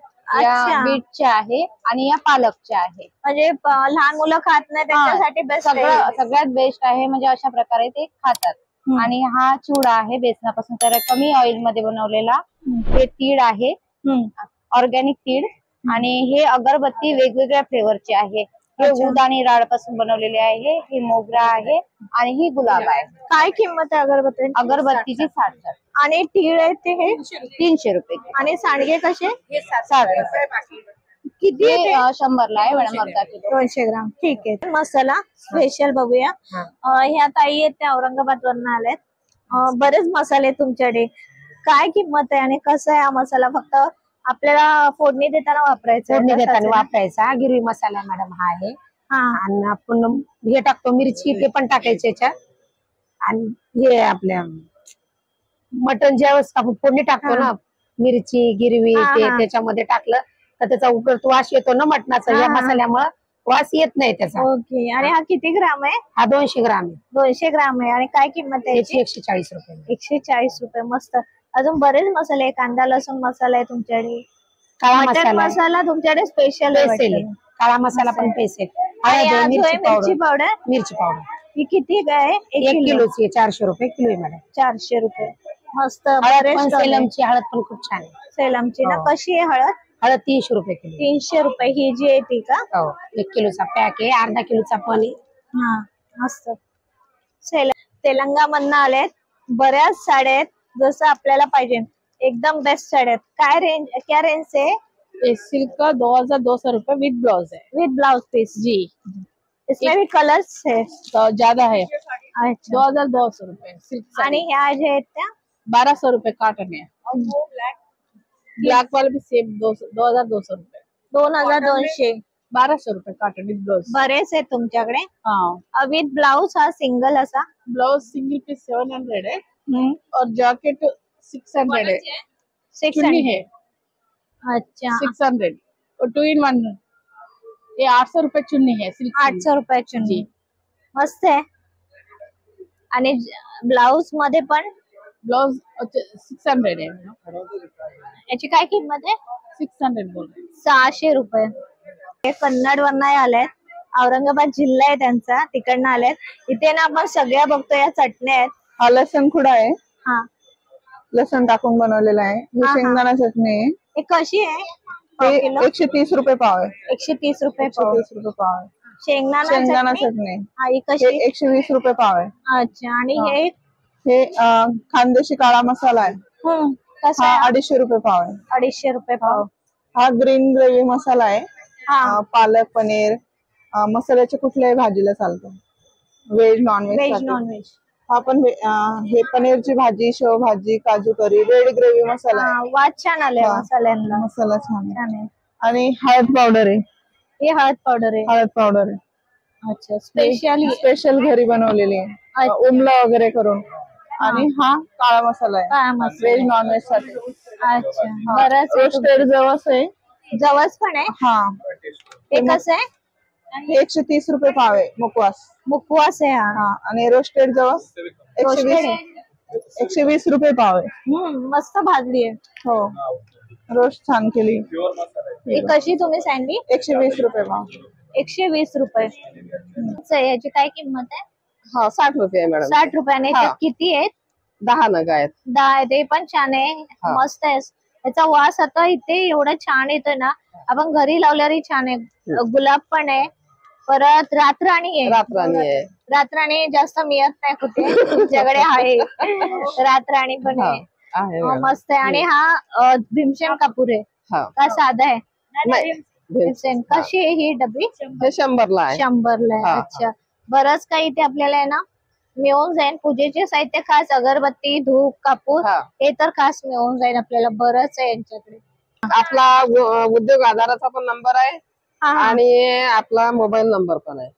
या अच्छा. बीटच्या आहे आणि या पालकच्या आहे. म्हणजे लहान मुलं खात नाही त्यांच्यासाठी बेस्ट सगळ्यात बेस्ट आहे. म्हणजे अशा प्रकारे ते खातात. आणि हा चिवडा आहे बेसनापासून तर कमी ऑइल मध्ये बनवलेला. हे तीळ आहे, ऑर्गॅनिक तीळ. आणि हे अगरबत्ती वेगवेगळ्या फ्लेवरचे आहे. हे ऊद आणि राळ पासून बनवलेले आहे. हे मोगरा आहे आणि ही गुलाब आहे. काय किंमत आहे अगरबत्ती? अगरबत्तीची 60. आणि तीळ आहे ते हे 300 रुपये. आणि सांडगे कसे? 60 रुपये. किती आहे ते? 100 ला आहे मॅडम, अर्धा किलो. 200 ग्राम. ठीक आहे. मसाला स्पेशल बघूया. ह्या ताई आहेत त्या औरंगाबाद वरून आल्यात. बरेच मसाले तुमच्याकडे. काय किंमत आहे आणि कसा आहे हा मसाला? फक्त आपल्याला फोडणी देताना वापरायचा? फोडणी देताना वापरायचा गिरवी मसाला मॅडम हा आहे. आणि आपण हे टाकतो मिरची, ते पण टाकायचे याच्यात. आणि हे आपल्या मटण ज्यावेळेस आपण फोडणी टाकतो ना, मिरची गिरवी ते त्याच्यामध्ये टाकलं तर त्याचा उकळतो वास येतो ना मटणाचा. या मसाल्यामुळे वास येत नाही त्याचा. ओके. आणि हा किती ग्राम आहे? हा 200 ग्राम आहे. 200 ग्राम आहे. आणि काय किंमत आहे? 140 रुपये. 140 रुपये. मस्त. अजून बरेच मसाले, कांदा लसूण मसाला आहे तुमच्याकडे. काळा मटण मसाला तुमच्याकडे स्पेशल आहे. काळा मसाला पण पैसे. मिरची पावडर. मिरची पावडर ही किती काय? 1 किलोची 400 रुपये किलो आहे मॅडम. 400 रुपये. मस्त. सेलमची हळद पण खूप छान आहे. सेलमची ना? कशी आहे हळद? हळद 300 रुपये किलो. 300 रुपये ही जी आहे ती का? हो. 1 किलोचा पॅक आहे, अर्धा किलोचा पण आहे. हा मस्त. तेलंगामधनं आलेत. बऱ्याच साड्या आहेत जसं आपल्याला पाहिजे. एकदम बेस्ट साड्या आहेत. काय रेंज, क्या रेंज से? सिल्क का 2200 रुपये विद ब्लाउज है। विद ब्लाउज पीस जी। इसमें भी कलर्स है तो ज्यादा है। अच्छा। 2200 रुपये सिल्क। आणि ह्या ज्या आहेत त्या 1200 रुपये कॉटन है। ब्लैक वाला भी सेम 2200 रुपये। 2200। 1200 रुपये कॉटन विद ब्लाउज। बरेच आहे तुमच्याकडे। हाँ। विद ब्लाउज हा सिंगल असा। ब्लाउज सिंगल पीस 700 है और जैकेट 600 है। 600 है। अच्छा 600 और 2 in 1। ये 800 रुपये चुन्नी है। 800 रुपये चुन्नी। मस्त आहे। आणि ब्लाउज मध्ये पण ब्लाउज 600 है। याची काय किंमत आहे? 600 बोल रहे। 600 रुपये। हे कन्नड वरन आलेत, औरंगाबाद जिल्हा आहे त्यांचा, तिकडनं आलेत। इथे ना आपण सगळ्या बघतो या चटण्या आहेत। हा लसण खुडा आहे। हा लसण टाकून बनवलेला आहे। ही शेंगदाणा चटणी आहे। हे कशी आहे? हे 130 रुपये पाव आहे। 130 रुपये पाव। 130 रुपये पाव आहे। शेंगदाणा चटणी हा ही कशी? 120 रुपये पाव आहे। अच्छा। आणि हे खानदेशी काळा मसाला आहे। कसा हा 250 रुपये पाव आहे। 250 रुपये पाव। हा ग्रीन ग्रेव्ही मसाला आहे। पालक पनीर मसाल्याच्या कुठल्याही भाजीला चालतो। Veg non veg. Veg non veg. हा पण हे पनीरची भाजी, शेव भाजी, काजू करी, रेड ग्रेव्ही मसाला आहे। वाद छान आले मसाल्यांना। मसाला छान आहे। आणि हळद पावडर आहे। हे हळद पावडर आहे। हळद पावडर आहे। अच्छा। स्पेशल घरी बनवलेली आहे, उमला वगैरे करून। आणि हा काळा मसाला आहे। काळा मसाला व्हेज नॉन व्हेज साठी। अच्छा। बरंच रोस्टेड जवस आहे। जवस पण आहे। हा हे कसं आहे? हे 130 रुपये पाव आहे। मुखवास आहे हा। आणि रोस्टेड जवस 120 रुपये पाव आहे। मस्त भाजली आहे। हो रोस्ट छान केली। ही कशी तुम्ही सांगली? 120 रुपये पाव। 120 रुपये। याची काय किंमत आहे? हा 60 रुपये आहे मॅडम। 60 रुपयाने किती आहेत? 10 नग आहेत। 10 आहे। ते पण छान आहे, मस्त आहे। याचा वास आता इथे एवढा छान येतोय ना, आपण घरी लावल्यावरही छान आहे। गुलाब पण आहे, परत रातराणी आहे। रातराणी जास्त मिळत नाही कुठे, तुमच्याकडे आहे रातराणी पण आहे। मस्त आहे। आणि हा भीमसेन कापूर आहे का साधा आहे? भीमसेन। कशी आहे ही डब्बी? 100 ला आहे। 100 ला आहे। अच्छा। बरंच काही इथे आपल्याला आहे ना मिळून जाईल। पूजेचे साहित्य खास, अगरबत्ती, धूप, कापूर हे तर खास मिळून जाईल आपल्याला। बरंच आहे यांच्याकडे। आपला उद्योग आधाराचा पण नंबर आहे आणि आपला मोबाइल नंबर पण आहे।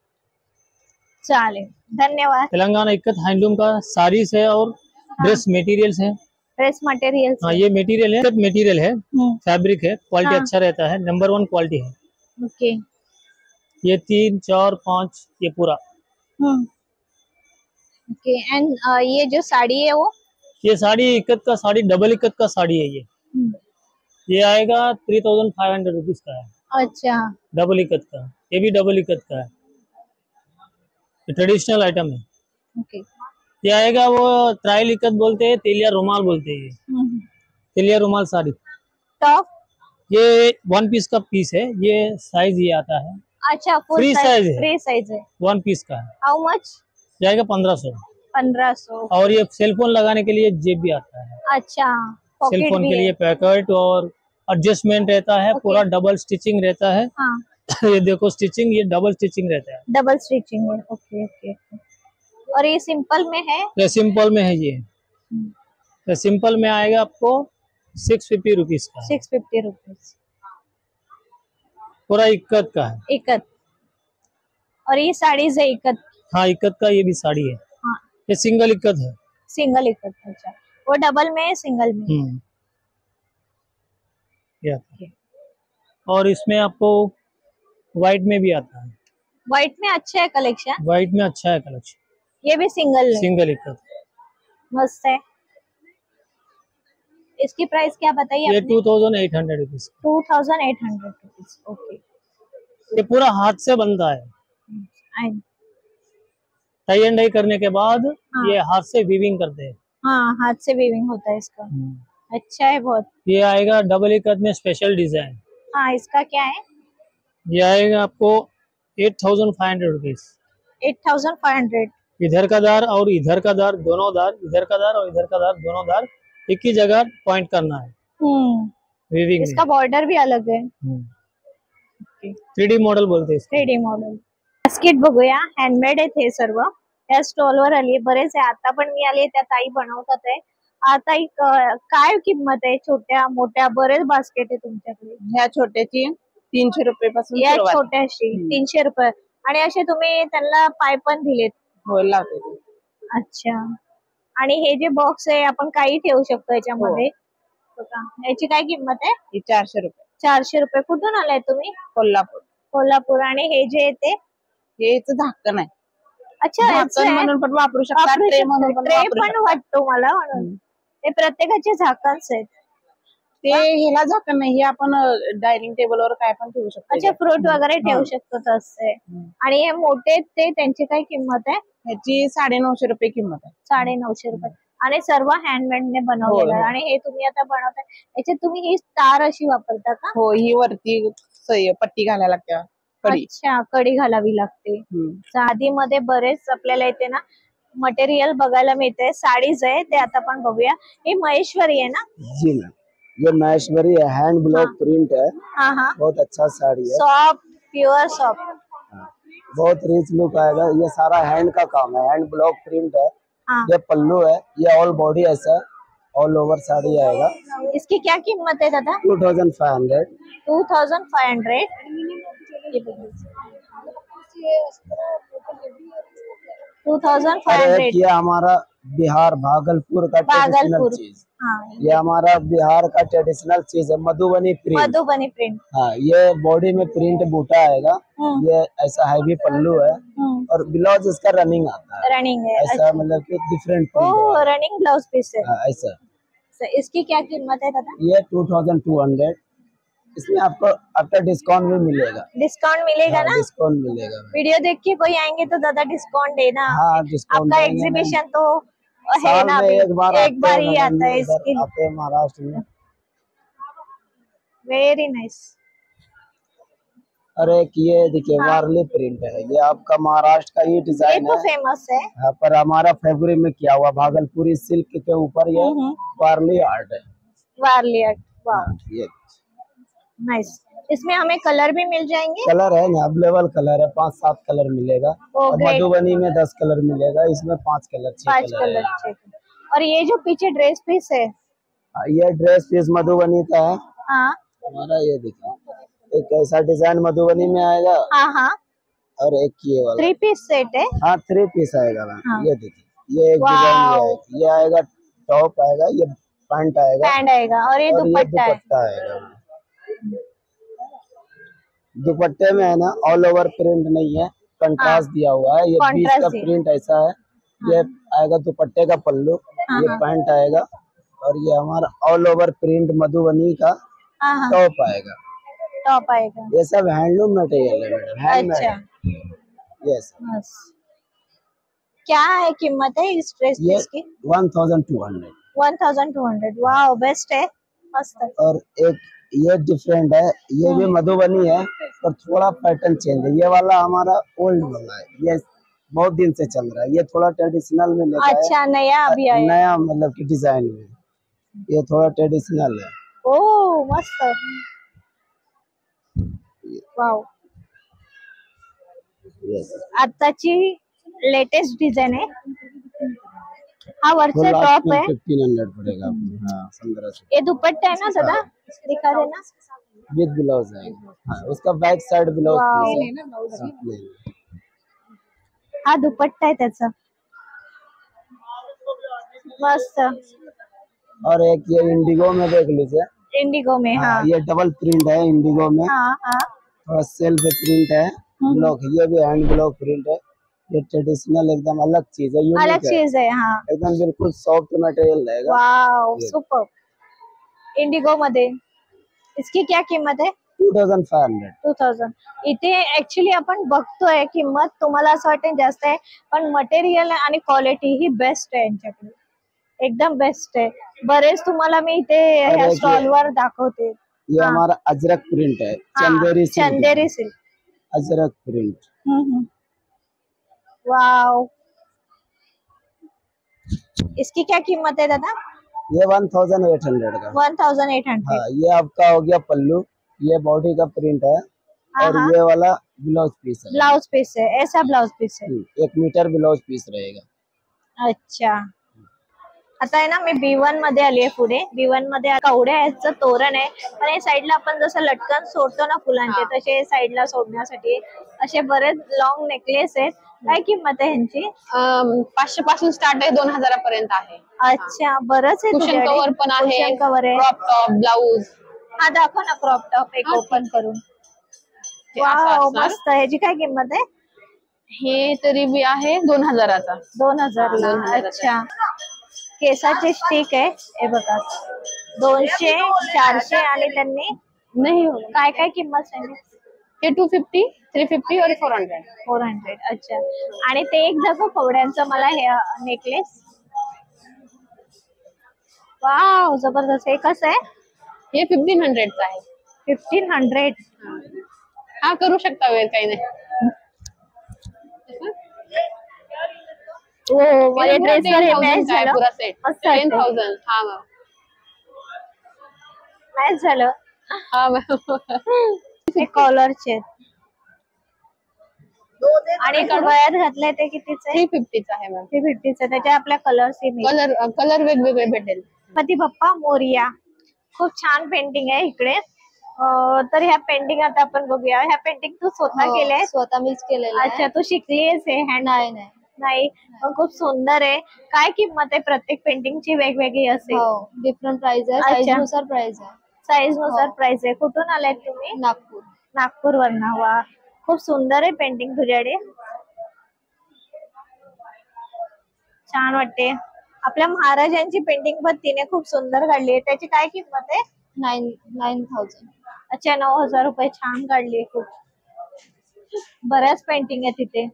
चालेल, धन्यवाद। तेलंगाना इक्कत हैंडलूम का साड़ीज है और ड्रेस मटेरियल्स है। Dress materials. हाँ, ये मटेरियल है, मटेरियल है, फैब्रिक है, क्वालिटी अच्छा रहता है, नंबर 1 क्वालिटी है। ओके। ये 3, 4, 5 ये पूरा। ओके। एंड ये जो साड़ी है वो? ये साड़ी इक्कत का साड़ी, डबल इक्कत का साड़ी है ये। ये आएगा 3500 रुपीज का है। अच्छा डबल इकत का, ये भी डबल इकत का है, ये ट्रेडिशनल आइटम है। ओके। ये आएगा वो ट्रायल इकत बोलते हैं, तेलिया रुमाल बोलते हैं, तेलिया रुमाल साड़ी। टॉप ये 1 पीस का पीस है, ये साइज ये आता है। अच्छा फुल फ्री साइज है, फ्री साइज है। 1 पीस का है। हाउ मच? जाएगा 1500। 1500। और ये सेलफोन लगाने के लिए जेब भी आता है। अच्छा पॉकेट सेलफोन भी के है। लिए पैकेट और एडजस्टमेंट रहता है। Okay. पूरा डबल स्टिचिंग रहता है। हाँ ये देखो स्टिचिंग, ये डबल स्टिचिंग रहता है। डबल स्टिचिंग है। Okay okay. और ये सिंपल में है? ये सिंपल में है। ये सिंपल में आएगा आपको 650 रुपीज का। 650 रुपीज। पूरा इक्कत का है। इकत। और ये साड़ीज है इकत? हाँ इक्कत का ये भी साड़ी है। हाँ ये सिंगल इक्कत है। सिंगल इकत। अच्छा वो डबल में है सिंगल में? ये और इसमें आपको व्हाइट में भी आता है। व्हाइट में अच्छा है कलेक्शन? व्हाइट में अच्छा है कलेक्शन। ये भी सिंगल है? सिंगल इक्कत मस्त है। इसकी प्राइस क्या बताइए? ये 2800 रुपीज। 2800 रुपीज। ओके। ये पूरा हाथ से बनता है। टाई एंड डाई करने के बाद ये हाथ से वीविंग करते हैं। हाँ हाथ से वीविंग होता है इसका। अच्छा है बहुत। ये आएगा डबल इकत में स्पेशल डिजाइन। हाँ इसका क्या है? ये आएगा आपको 8500 रुपीज। 8500। इधर का दार और इधर का दार दोनों दार, इधर का दार और इधर का दार दोनों दार एक ही जगह पॉइंट करना है वीविंग। इसका बॉर्डर भी अलग है। 3D मॉडल बोलते हैं। 3D model. बास्केट बघूया, हँडमेड आहेत हे सर्व। त्या स्टॉलवर आली बरेच आहे, आता पण मी आले त्या ताई बनवतात आहे। आता एक काय किंमत आहे छोट्या मोठ्या? बरेच बास्केट आहे तुमच्याकडे। ह्या छोट्याची 300 रुपये पासून या सुरुवात. छोट्याशी 300 रुपये। आणि असे तुम्ही त्यांना पाय पण दिलेत? हो लावते ते. अच्छा। आणि हे जे बॉक्स आहे आपण काही ठेवू शकतो याच्यामध्ये? याची काय किंमत आहे? ही 400 रुपये. 400 रुपये। कुठून आलाय तुम्ही? कोल्हापूर. कोल्हापूर। आणि हे जे ते हेच झाकण आहे. अच्छा झाकण म्हणून पण वापरू शकता, ट्रे म्हणून पण ट्रे वापरू पण शकता. वाटतो मला म्हणून। ते प्रत्येकाचे झाकणच आहेत। ते ह्याला झाकण नाही, हे आपण डायनिंग टेबलवर काय पण ठेवू शकतो. अच्छा फ्रूट वगैरे ठेवू शकतो तसे। आणि हे मोठे ते त्यांची काय किंमत आहे? ह्याची 950 रुपये किंमत आहे. 950 रुपये। आणि सर्व हँडमेड ने बनवलेलं आहे। आणि हे तुम्ही आता बनवताय याच्यात तुम्ही ही स्टार अशी वापरता का? हो ही वरती पट्टी घालायला लागते. अच्छा कडी घालावी लागते। साडीमध्ये बरेच आपल्याला इथे ना मटेरियल बघायला मिळते। साडीज आहे ते आता आपण बघूया। ही महेश्वरी आहे ना? जी मैम, ये महेश्वरी है, हैंड ब्लॉक प्रिंट है। हाँ हाँ बहुत अच्छा साड़ी है। Soft, pure soft. बहुत रिच लुक आएगा। ये सारा हैंड का काम है, हैंड ब्लॉक प्रिंट है। हाँ। ये पल्लू है, ये ऑल बॉडी ऐसा ऑल ओवर साड़ी आएगा। इसकी क्या कीमत है दादा? 2500। 2500। और एक ये हमारा बिहार भागलपुर का ट्रेडिशनल चीज। ये हमारा बिहार का ट्रेडिशनल चीज है, मधुबनी प्रिंट। मधुबनी प्रिंट। हाँ ये बॉडी में प्रिंट बूटा आएगा। ये ऐसा हैवी पल्लू है और ब्लाउज इसका रनिंग आता है। रनिंग है ऐसा मतलब कि डिफरेंट। ओ रनिंग ब्लाउज पीस है। ऐसा। इसकी क्या कीमत है दादा? ये 2200। इसमें आपको आफ्टर डिस्काउंट भी मिलेगा। डिस्काउंट मिलेगा ना? डिस्काउंट मिलेगा। वीडियो देख के कोई आएंगे तो दादा डिस्काउंट देना। हाँ डिस्काउंट। आपका एग्जीबिशन तो है ना? एक बार ही आता है इसके। आते हैं महाराष्ट्र में। Very nice. और एक ये देखिए वारली प्रिंट है, ये आपका महाराष्ट्र का ये डिजाइन है। फेमस है। हाँ, पर हमारा फैब्रिक में किया हुआ भागलपुरी सिल्क के ऊपर ये वारली आर्ट है। वारली आर्ट। वाह ये नाइस। इसमें हमें कलर भी मिल जाएंगे? कलर है ना, अवेलेबल कलर है, 5-7 कलर मिलेगा। और मधुबनी में 10 कलर मिलेगा, इसमें 5 कलर 6 कलर। और ये जो पीछे ड्रेस पीस है? ये ड्रेस पीस मधुबनी का है। हाँ हमारा ये देखिए, एक ऐसा डिजाइन मधुबनी में आएगा। हाँ हाँ। और एक ये वाला 3 पीस सेट है। हाँ 3 पीस आएगा मैम। ये देखिए, ये एक डिजाइन ये आएगा, टॉप आएगा, ये पैंट आएगा। पैंट आएगा और ये दुपट्टा आएगा। दुपट्टे में है ना ऑल ओवर प्रिंट नहीं है, कंट्रास्ट दिया हुआ है। ये बीच का प्रिंट ऐसा है। ये आएगा दुपट्टे का पल्लू, ये पैंट आएगा और ये हमारा ऑल ओवर प्रिंट मधुबनी का हाँ टॉप आएगा। टॉप आएगा। ये सब हैंडलूम मटेरियल है मैडम, हैंडमेड। अच्छा यस। क्या है कीमत है इस ड्रेस ये की? 1200। 1200। वाह बेस्ट है, मस्त। और एक ये डिफरेंट है, ये भी मधुबनी है और थोड़ा पैटर्न चेंज है। ये वाला हमारा ओल्ड वाला है, ये बहुत दिन से चल रहा है। ये थोड़ा ट्रेडिशनल में लेता है। अच्छा, नया अभी आया? नया मतलब कि डिजाइन में, ये थोड़ा ट्रेडिशनल है। ओ मस्त, वाव। आताची लेटेस्ट डिझाइन आहे। हा वरचा टॉप है, 1500 पड़ेगा। हाँ 1500। ये दुपट्टा है ना दादा, दिखा देना। विद ब्लाउज है। हाँ, उसका बैक साइड ब्लाउज है। हा दुपट्टा आहे त्याचा, मस्त। और एक ये इंडिगो में देख लीजिए। इंडिगो में, हाँ ये डबल प्रिंट है इंडिगो में। हाँ थोड़ा सेल्फ प्रिंट है ब्लॉक, ये भी हैंड ब्लॉक प्रिंट है। ये ट्रेडिशनल एकदम अलग चीज है, यूनिक अलग चीज है। हाँ एकदम बिल्कुल सॉफ्ट मटेरियल रहेगा। Wow super. इंडिगो मध्ये इसकी क्या किंमत है? 2500। 2000। इथे ऍक्च्युली आपण बघतोय किंमत, तुम्हाला असं वाटेल जास्त आहे, पण मटेरियल आणि क्वालिटी ही बेस्ट आहे यांच्याकडे, एकदम बेस्ट आहे। बरेच तुम्हाला मी इथे ह्या स्टॉल वर दाखवते। ये हमारा अजरक प्रिंट है, चंदेरी सिल्क। चंदेरी सिल्क, अजरक प्रिंट। वाव। इसकी क्या कीमत है दादा? ये 1800 का। 1800। हाँ, ये आपका हो गया पल्लू, ये बॉडी का प्रिंट है। और ये वाला ब्लाउज पीस है। ब्लाउज पीस है, ऐसा ब्लाउज पीस है। 1 मीटर ब्लाउज पीस रहेगा। अच्छा, आता आहे ना मी B1 मध्ये आली आहे पुढे। B1 मध्ये कवड्याचं तोरण आहे, पण हे साईडला आपण जसं लटकन सोडतो ना फुलांचे, तसे साईडला सोडण्यासाठी असे बरेच लॉंग नेकलेस आहेत। काय किंमत आहे ह्यांची? 500 पासून स्टार्ट आहे, 2000 पर्यंत आहे। अच्छा, बरंच आहे कुशन तुझ्याकडे। कवर पण आहे, कुशन कवर आहे, क्रॉप टॉप, ब्लाउज। हा दाखव ना क्रॉप टॉप एक ओपन करून। वाव मस्त, ह्याची काय किंमत आहे? हे तरी बी आहे 2000चा। 2000 ला। अच्छा, केसाची स्टिक आहे, हे बघा 200, 400 आणि त्यांनी नाही काय काय किंमत सांगितली? हे 250, 350 और 400। 400। अच्छा, आणि ते एक दाखव कवड्यांचं मला हे नेकलेस। वाव जबरदस्त। हे कसं आहे? हे 1500चा आहे। 1500। हा करू शकता वेळ, काही नाही। ओ माझ्या ड्रेसवर हे मॅच झालं, पूरा सेट 10000। हा मॅम मॅच झालं। हा मॅम, हे कॉलरचे आणि गळ्यात घातलंय ते कितीचं आहे? 350चा आहे मॅम। 350चं। त्याच्या आपल्या कलर कलर वेगवेगळे भेटेल। गणपती बाप्पा मोरया, खूप छान पेंटिंग आहे इकडे। तर ह्या पेंटिंग आता आपण बघूया। ह्या पेंटिंग तू स्वतः केल्या? स्वतः मीच केलेलं आहे। अच्छा, तू शिकलीयस हे हँड? नाही, पण खूप सुंदर आहे। काय किंमत आहे प्रत्येक पेंटिंगची? वेगवेगळी असेल? डिफरंट प्राइस आहे, साइज नुसार प्राइस आहे। साईज नुसार प्राइस आहे। कुठून आलाय तुम्ही? नागपूर। नागपूर वरनं। वा खूप सुंदर आहे पेंटिंग तुझ्याकडे, छान वाटते। आपल्या महाराजांची पेंटिंग पण तिने खूप सुंदर काढली आहे। त्याची काय किंमत आहे? 9000। अच्छा, 9000 रुपये। छान काढली, खूप बऱ्याच पेंटिंग आहे तिथे।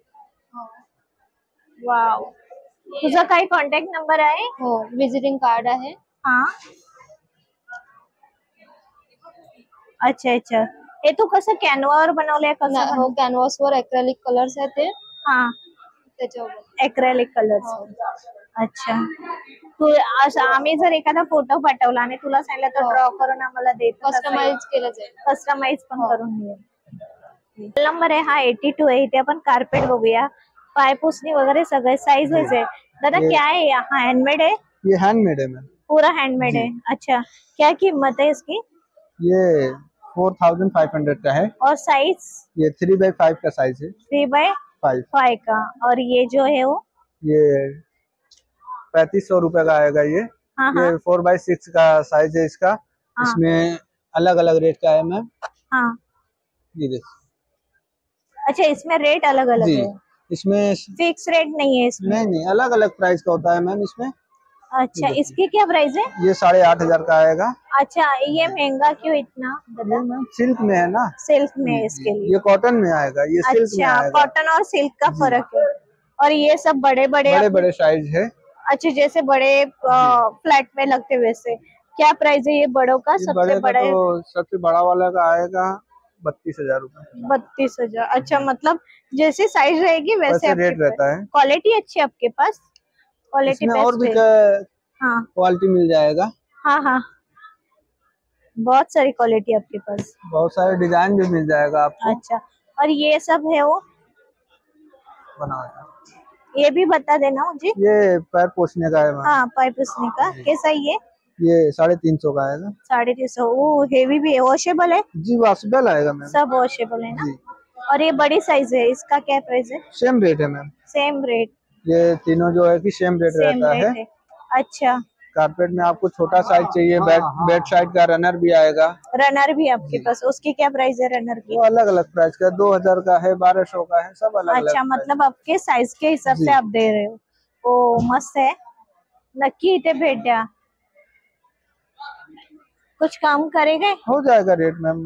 वाव, तुझा काही कॉन्टॅक्ट नंबर आहे? हो, विजिटिंग कार्ड आहे। हा, अच्छा अच्छा। हे तू कसं कॅनव्हावर बनवलंय? कसं? हो, कॅनव्हास वर एक्रेलिक कलर्स आहेत ते। हा, त्याच्यावर एक्रेलिक कलर्स। अच्छा, तू असं आम्ही जर एखादा फोटो पाठवला आणि तुला सांगितलं तर ड्रॉ करून आम्हाला देत? कस्टमाइज केलं जाईल। कस्टमाइज पण करून मिळेल। नंबर आहे हा 82 आहे। इथे आपण कार्पेट बघूया, पायपुसणी वगैरे सगळे साइजेस आहे। दादा क्या है? हा हैंडमेड है? ये हैंडमेड है मैम, पूरा हैंडमेड है। अच्छा, क्या कीमत है इसकी? ये 4500 का है। और साइज? ये 3x5 का साइज है। 3x5 का। और ये जो है वो? ये 3500 रुपए का आएगा। ये 4x6 का साइज है इसका। इसमें अलग अलग रेट का है मैम। हाँ, ये देखिए। अच्छा, इसमें रेट अलग अलग है? इसमें फिक्स रेट नहीं है इसमें? नहीं, अलग अलग प्राइस का होता है मैम इसमें। अच्छा, इसकी क्या प्राइस है? ये 8,500 का आएगा। अच्छा, ये महंगा क्यों इतना? सिल्क में है ना, सिल्क में इसके लिए। ये कॉटन में आएगा, ये सिल्क में अच्छा, आएगा। कॉटन और सिल्क का फर्क है। और ये सब बड़े बड़े साइज है। अच्छा, जैसे बड़े फ्लैट में लगते वैसे। क्या प्राइस है ये बड़ों का? सबसे बड़ा तो सबसे बड़ा वाला का आएगा 32,000 रूपए। 32,000। अच्छा, मतलब जैसे साइज रहेगी वैसे रेट रहता है। क्वालिटी अच्छी है आपके पास? क्वालिटी और भी हाँ, क्वालिटी मिल जाएगा। हाँ हाँ, बहुत सारी क्वालिटी आपके पास, बहुत सारे डिजाइन भी मिल जाएगा आपको। अच्छा, और ये सब है वो बना, ये भी बता देना मुझे। ये पैर पोछने का है। हाँ, पैर पोछने का कैसा है ये 350 का आएगा। 350। वो हेवी भी है, वॉशेबल है? जी वॉशेबल आएगा मैम। सब वॉशेबल है ना? और ये बड़ी साइज है, इसका क्या प्राइस है? सेम रेट है मैम। Same rate? ये तीनों जो है कि सेम रेट रहता है। अच्छा, कारपेट में आपको छोटा साइज चाहिए, बेड साइड का रनर भी आएगा। रनर भी आपके पास? उसकी क्या प्राइस है रनर की? वो अलग अलग प्राइस का, 2,000 का है, 1,200 का है, सब अलग अलग। अच्छा, मतलब आपके साइज के हिसाब से आप दे रहे हो। ओ मस्त है, नक्की इथे भेट द्या। कुछ कम करेंगे? हो जाएगा रेट मैम,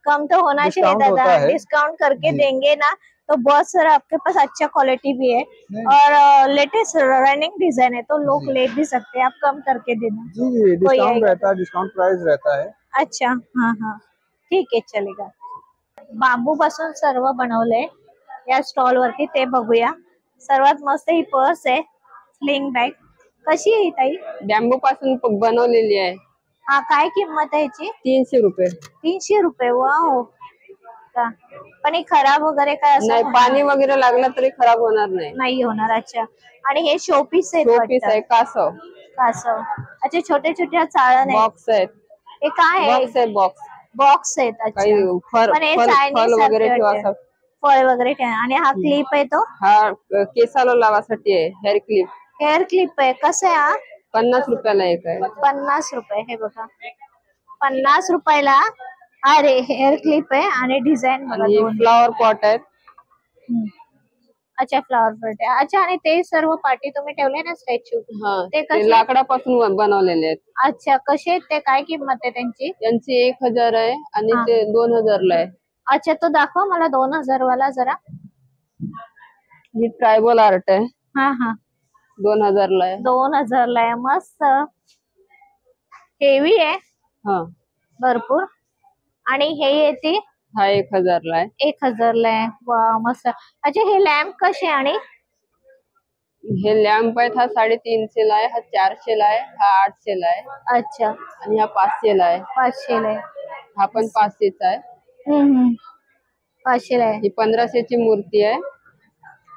कम तो होना चाहिए दादा, डिस्काउंट करके देंगे ना तो बहुत सारा आपके पास अच्छा क्वालिटी भी है और लेटेस्ट रनिंग डिजाइन है तो लोग ले भी सकते हैं। आप कम करके देना। जी डिस्काउंट रहता है, डिस्काउंट प्राइस रहता है। अच्छा, हाँ हाँ, ठीक आहे, चलेगा। बांबू पासून सर्व बनवलंय या स्टॉल वरती, ते बघूया। सर्वात मस्त ही पर्स आहे, स्लिंग बॅग। कशी आहे ताई? बॅम्बू पासून बनवलेली आहे। हा, काय किंमत आहे याची? 300 रुपये। 300 रुपये, वाव। पण हे खराब वगैरे काय असं नाही, पाणी वगैरे लागलं तरी खराब होणार नाही। नाही होणार। अच्छा, आणि हे शोपीस आहे? शोपीस आहे, कासव। कासव, अच्छा, छोटे छोटे चाळण आहे, बॉक्स आहेत। हे काय आहे? बॉक्स आहे, बॉक्स आहेत। अच्छा, पण हे चायनीज वगैरे ठेवा, फळ वगैरे ठेवा। आणि हा क्लिप आहे तो? हा केसाला लावासाठी आहे, हेअर क्लिप। हेअर क्लिप आहे, कसं आहे हा? 50 रुपयाला एक आहे। 50 रुपये, हे बघा 50 रुपयाला। अरे, हेअर क्लिप आहे आणि डिझाईन बघा, फ्लॉवर पॉट आहे। अच्छा, फ्लॉवर पॉट आहे। अच्छा, आणि ते सर्व पाटी तुम्ही ठेवले ना स्टॅच्यू, ते कसे? लाकडापासून बनवलेले आहेत। अच्छा, कसे आहेत ते? काय किंमत आहे त्यांची? त्यांची 1,000 आहे आणि ते 2,000 ला आहे। अच्छा, तो दाखवा मला 2,000 वाला जरा। ही ट्रायबल आर्ट आहे। हा हा, 2,000 ला आहे। 2,000 ला आहे, मस्त हेवी आहे। हा, भरपूर। आणि हे येते? हा 1,000 ला आहे। 1,000 ला आहे, वा मस्त। अच्छा, हे लॅम्प कसे? आणि हे लॅम्प आहेत, हा 350 ला आहे, हा 400 ला आहे, हा 800 ला आहे। अच्छा, आणि हा 500 ला आहे। 500 ला आहे, हा पण 500 चा आहे। 500 ला आहे। ही 1500 ची मूर्ती आहे,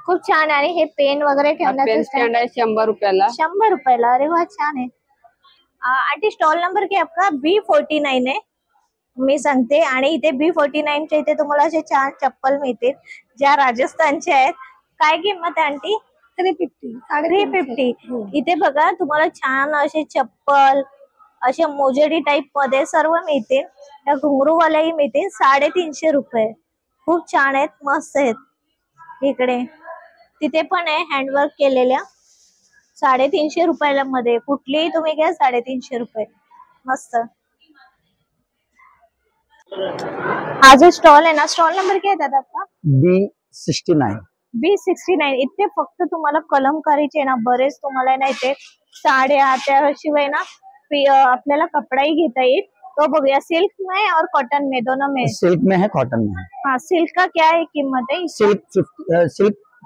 खूप छान। आणि हे पेन वगैरे ठेवण्याचं पेन स्टँड आहे 100 रुपयाला। 100 रुपयाला, अरे वा, छान आहे। आंटी, स्टॉल नंबर काय आपका? B49 आहे, मी सांगते। आणि इथे B49 च्या इथे तुम्हाला असे छान चप्पल मिळतील, ज्या राजस्थानचे आहेत। काय किंमत आहे आंटी? 350, 350। इथे बघा, तुम्हाला छान असे चप्पल, असे मोजेडी टाइप मध्ये सर्व मिळतील। त्या घुंगरूवाल्याही मिळतील, 350 रुपये। खूप छान आहेत, मस्त आहेत। इकडे तिथे पण आहे हँडवर्क केलेल्या, 350 रुपयाला मध्ये कुठलीही तुम्ही घ्या, 350 रुपये, मस्त। हा जो स्टॉल आहे ना, स्टॉल नंबर काय दादा आपका? B69। B69। इथे फक्त तुम्हाला कलमकारीचे ना बरेच तुम्हाला ना इथे साड्या, त्याशिवाय ना आपल्याला कपडाही घेता येईल। तो बघूया, सिल्क में और कॉटन में, दोनों में? सिल्क में है, कॉटन में है। हाँ, सिल्क का क्या है कीमत है? सिल्क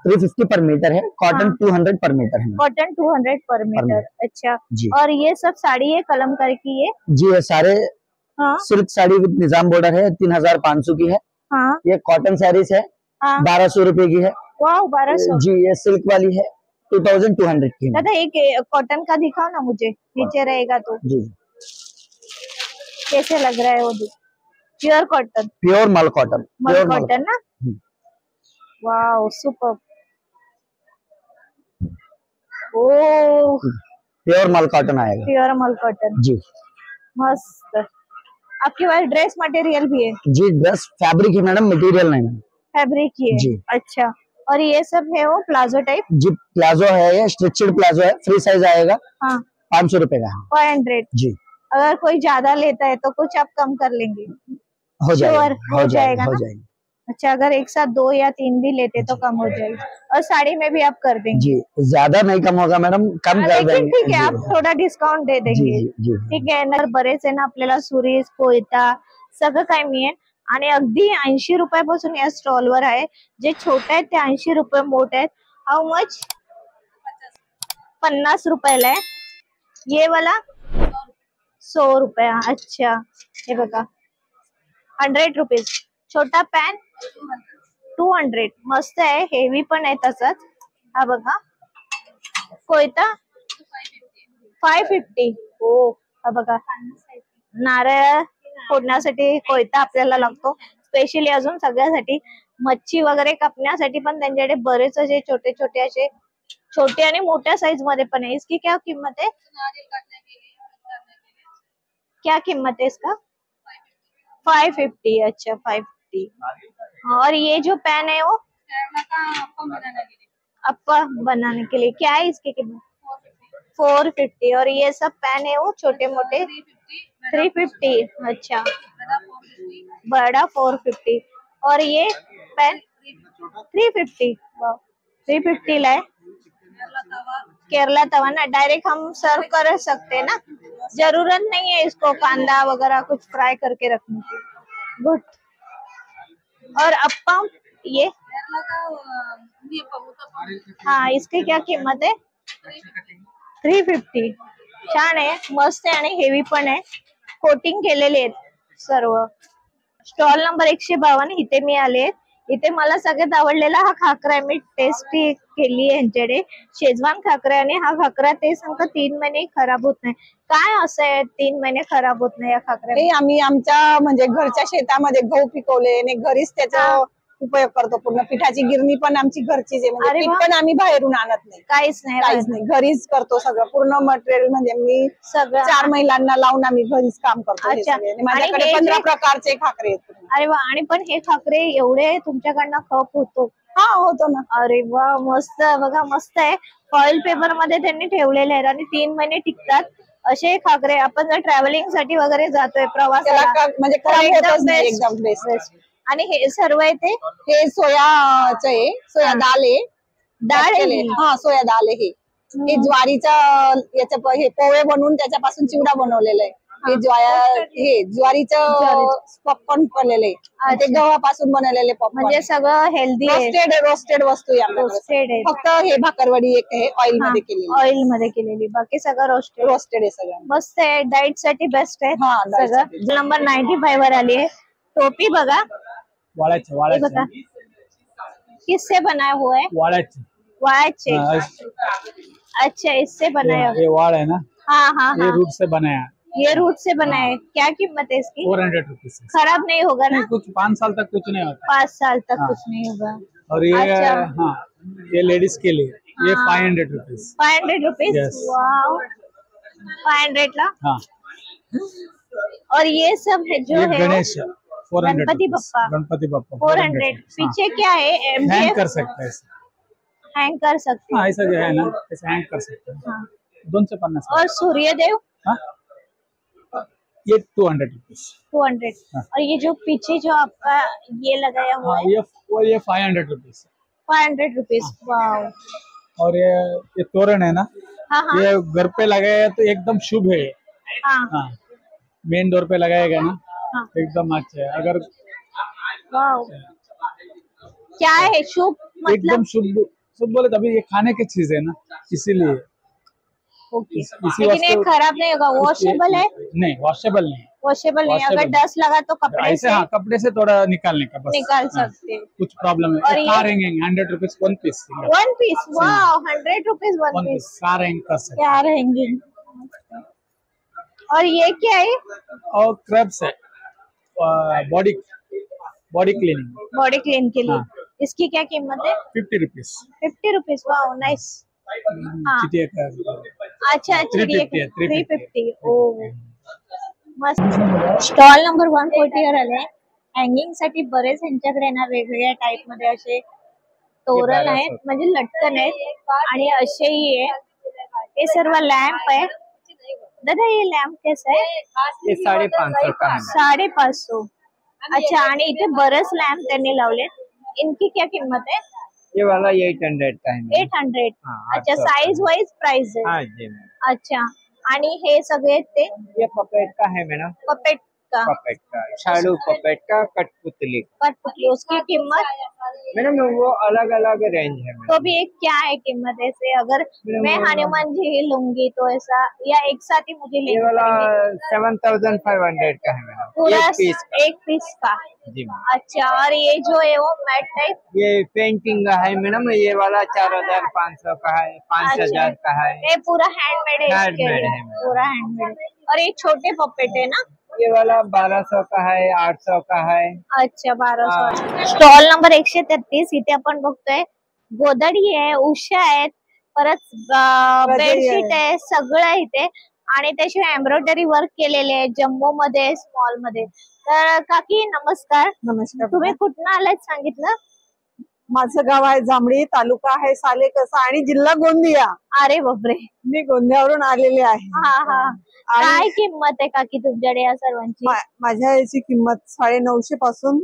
350 पर मीटर है, कॉटन 200 पर मीटर है। कॉटन 200 पर मीटर, अच्छा जी। और ये सब साड़ी है कलमकारी की है? जी, ये सारे सिल्क साड़ी विद निजाम बॉर्डर है, 3,500 की है। हाँ, ये कॉटन साड़ीज है, 1,200 रुपए की है। वाह, 1,200। जी, ये सिल्क वाली है, 2,200 की है। दादा, एक कॉटन का दिखाओ ना मुझे, नीचे रहेगा तो। जी, कैसे लग रहा है वो? Pure cotton? प्योर मल कॉटन। मल कॉटन ना, वाह, सुपर। ओ, प्योर मल कॉटन आएगा। प्योर मल कॉटन, जी, मस्त। आपके पास ड्रेस मटेरियल भी है? जी, ड्रेस फैब्रिक है मैडम, मटेरियल नहीं मैडम। फैब्रिक ही है जी। अच्छा, और ये सब है वो प्लाजो टाइप? जी, प्लाजो है, ये स्ट्रेचड प्लाजो है, फ्री साइज आएगा। हाँ, 500 रुपए का 500 जी। अगर कोई ज्यादा लेता है तो कुछ आप कम कर लेंगे? हो जाएगा, हो जाएगा हो ना? जाएगा। अच्छा, अगर एक साथ 2 या 3 भी लेते तो कम हो जाएगी। और साड़ी में भी आप कर देंगे? जी, ज्यादा नहीं कम होगा मैडम, कम कर देंगे। ठीक है, आप थोडा डिस्काउंट दे देंगे। जी। ठीक आहे ना, बरेच आहे ना आपल्याला सुरेश, कोयता सगळं काय मिळेल आणि अगदी 80 रुपयापासून या स्टॉलवर आहे। जे छोटे आहेत ते 80 रुपये, मोठे आहेत हाऊ मच 50 रुपयाला आहे। ये वाला 100 रुपये। अच्छा, हे बघा 100 रुपीज। छोटा पॅन 200, मस्त आहे, हेवी पण आहे तसंच। हा बघा कोयता 550। हो, हा बघा नारळ फोडण्यासाठी कोयता आपल्याला लागतो स्पेशली, अजून सगळ्यासाठी मच्छी वगैरे कापण्यासाठी पण त्यांच्याकडे बरेच असे छोटे छोटे असे छोटे आणि मोठ्या साइज मध्ये पण है। इसकी क्या कीमत है? क्या कीमत है इसका? 550। अच्छा 550। और ये जो पैन है वो अप्पा बनाने के लिए क्या है इसकी कीमत? 450। और ये सब पैन है वो छोटे मोटे 350। अच्छा, बड़ा 450। और ये पैन 350। 350 ला है। केरला तवा ना, डायरेक्ट हम सर्व कर सकते हैं ना, जरूरत नहीं है इसको कांदा वगैरह कुछ फ्राई करके रखने की। गुड। और अप्पम ये हाँ, इसकी क्या कीमत है? 350। छान आहे, मस्त आहे आणि हेवी पण आहे, कोटिंग केलेले आहेत सर्व। स्टॉल नंबर 152 इथे मी आले। इथे मला सगळ्यात आवडलेला हा खाकरा आहे, मी टेस्टी केली आहे यांच्याकडे, शेजवान खाकरा। आणि हा खाकरा ते सांगतात 3 महिने खराब होत नाही। काय असं आहे 3 महिने खराब होत नाही या खाकऱ्या? आम्ही आमच्या म्हणजे घरच्या शेतामध्ये गहू पिकवले आणि घरीच त्याचा उपयोग करतो। पूर्ण पिठाची गिरणी पण आमची घरचीच आहे, म्हणजे पीठ पण आम्ही बाहेरून आणत नाही, काहीच नाही, घरीच करतो सगळं। पूर्ण मटेरियल म्हणजे मी सगळं 4 महिलांना लावून आम्ही घरीच काम करतो। माझ्याकडे 15 प्रकारचे खाकरे आहेत। अरे वा, आणि पण हे खाकरे एवढे तुमच्याकडनं खप होतो? हा, होतो ना। अरे वा, मस्त बघा, मस्त आहे। फॉइल पेपर मध्ये त्यांनी ठेवलेले आहेत आणि 3 महिने टिकतात असे खाकरे। आपण जर ट्रॅव्हलिंग साठी वगैरे जातोय प्रवासाला म्हणजे एकदम बेस्ट। आणि हे सर्व आहे ते हे सोयाचं आहे, सोया दाल आहे, डाळ आहे। हा, सोया दाल आहे। हे ज्वारीचा याचं हे पोहे बनवून त्याच्यापासून चिवडा बनवलेला आहे। हे ज्वारीचं पॉपकॉर्न बनलेलं आहे, ते गव्हापासून बनवलेले पॉपकॉर्न, म्हणजे सगळं हेल्दी रोस्टेड वस्तू आहे। फक्त हे भाकरवडी एक आहे ऑइल मध्ये केलेली, ऑइल मध्ये केलेली, बाकी सगळं रोस्टेड आहे सगळं। मस्त आहे, डाएट साठी बेस्ट आहे सगळं। नंबर 95 वर आली आहे। टोपी बघा, बघा किससे बनाया हुआ है? वाळाचे। अच्छा, इससे बनाया हुआ? ये वाड़ है ना? हाँ, ये रूट से बनाया। ये रूट से बनाया है। क्या कीमत है इसकी? 400 रुपीज। खराब नहीं होगा ना? कुछ 5 साल तक कुछ नहीं होता। 5 साल तक कुछ नहीं होगा। और ये हाँ, ये लेडीज के लिए ये 500 रुपीज। 500 रुपीज। वाओ, 500 ला। हाँ। और ये सब है जो है गणेश 400। गणपति बप्पा 400। पीछे क्या है? हैंग कर सकते हैं, हैंग कर सकते हैं। ऐसा जो है ना, ऐसे हैंग कर सकते हैं। 250। और सूर्यदेव ये 200 रुपीज। 200। और ये जो पीछे जो आपका ये लगाया हुआ है, ये 500 रुपीज। 500 रुपीज। वाओ। और ये तोरण है ना, ये घर पे लगाया तो एकदम शुभ है। हाँ, मेन डोर पे लगाएगा ना, एकदम अच्छा है। अगर वाओ, क्या है शुभ मतलब? एकदम शुभ बोले तभी, ये खाने की चीज है ना, इसीलिए। लेकिन ये खराब नहीं होगा? वॉशेबल है? नहीं, वॉशेबल नहीं। वॉशेबल नहीं, अगर डस्ट लगा तो कपड़े से? हाँ, कपड़े से थोड़ा निकालने का बस, निकाल सकते हैं। कुछ प्रॉब्लम है। और car hanging 100 rupees 1 piece. 1 piece? Wow, 100 rupees 1 piece. Car hang कर सकते। Car hanging. और ये क्या है? और क्रब्स है, बॉडी क्लीनिंग, बॉडी क्लीन के लिए। इसकी क्या कीमत है? 50 रुपीज। 50 रुपीज। Wow, nice. अच्छा, 350। ओ मस्त। स्टॉल नंबर 140 वर आले। हँगिंग साठी बरेच यांच्याकडे ना वेगवेगळ्या टाइप मध्ये असे तोरण आहेत, म्हणजे लटकन आहेत आणि असेही आहे। हे सर्व लॅम्प आहे दादा ये लॅम्प कैसा है? ये 550 का है। 550। अच्छा, आणि इथे बरंच लॅम्प त्यांनी लावले, इनकी क्या किंमत है? ये वाला 800 का है। 800। हाँ, अच्छा, 800 साइज वाइज प्राइस है। हाँ जी मैम। अच्छा, आणि हे सगळे ते ये पपेट का है मैडम। पपेट का? पपेट का, शालू पपेट का, कठपुतली। कठपुतली, उसकी कीमत? मैडम वो अलग अलग रेंज है मैडम। तो भी एक क्या है कीमत ऐसे, अगर मैं हनुमान जी ही लूंगी तो ऐसा, या एक साथ ही मुझे ये वाला 7500 का है मैडम। पूरा एक पीस का? जी मैम। अच्छा, और ये जो है वो मैट टाइप? ये पेंटिंग का है मैडम। ये वाला 4500 का है, 5000 का है। ये पूरा हैंडमेड है? हैंडमेड है पूरा हैंडमेड। और ये छोटे पपेट है ना? ये वाला 1200 का है, 800 का है। अच्छा, 1200। स्टॉल नंबर 133 इथे आपण बघतोय गोदडी आहे, उषा आहेत, परत बेडशीट आहे, सगळं आहे इथे, आणि त्याशिवाय एम्ब्रॉयडरी वर्क केलेले आहे जम्बो मध्ये, स्मॉल मध्ये। तर काकी नमस्कार। नमस्कार। तुम्ही कुठनं आलात सांगितलं? माझं गाव आहे जांभळी, तालुका आहे सालेकसा आणि जिल्हा गोंदिया। अरे बापरे, मी गोंदियावरून आलेले आहे। हा हा, काय किंमत आहे काकी तुमच्याकडे या सर्वांची? माझ्या याची किंमत 950 पासून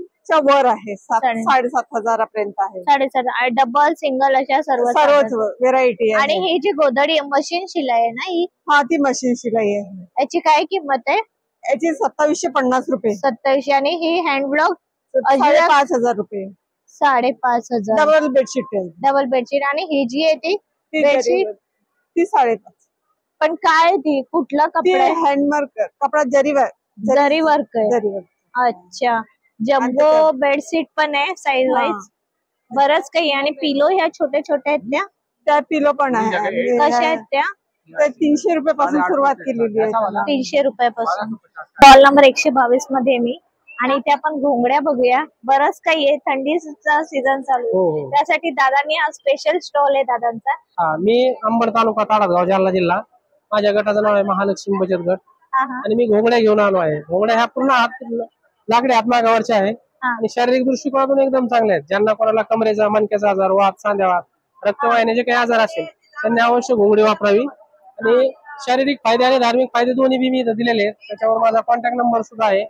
वर आहे, 7,500 पर्यंत आहे। 7,500 डबल सिंगल अशा सर्वच व्हेरायटी आहे। आणि ही जी गोदडी मशीन शिलाई आहे ना ही? हा, ती मशीन शिलाई आहे। याची काय किंमत आहे? याची 2750 रुपये। 2700। आणि ही हँड ब्लॉक? 5,500 रुपये। 5,500। डबल बेडशीट आहे। Double bedsheet. आणि ही जी आहे ती बेडशीट? ती 5,500। पण काय ती कुठला कपडा आहे? हँडवर्क कपडा, जरी वर्क आहे। जरी वर्क। अच्छा, जम्बो बेडशीट पण आहे साईज वाईज, बरंच काही। आणि पिलो ह्या छोट्या छोट्या आहेत त्या पिलो पण आहे। कशा आहेत त्या? 300 रुपयापासून सुरुवात केलेली आहे। 300 रुपयापासून। स्टॉल नंबर 122 मध्ये मी, आणि इथे आपण घोंगड्या बघूया, बरंच काही आहे, थंडीचा सीझन चालू आहे, त्यासाठी दादांनी हा स्पेशल स्टॉल आहे दादांचा। मी अंबड तालुका ताडगाव, जालना जिल्हा। माझ्या गटाचं नाव आहे महालक्ष्मी बचत गट, आणि मी घोंगड्या घेऊन आलो आहे। घोंगड्या ह्या पूर्ण लाकडी हातमागावरच्या आहे, आणि शारीरिक दृष्टिकोनातून एकदम चांगल्या आहेत। ज्यांना कोणाला कमरेचा, मणक्याचा आजार, वात, सांध्यावात, रक्तवाहिन्याचे काही आजार असेल त्यांनी अवश्य घोंगडी वापरावी। आणि शारीरिक फायदे आणि धार्मिक फायदे दोन्ही बी मी इथं दिलेले आहेत। त्याच्यावर माझा कॉन्टॅक्ट नंबर सुद्धा आहे।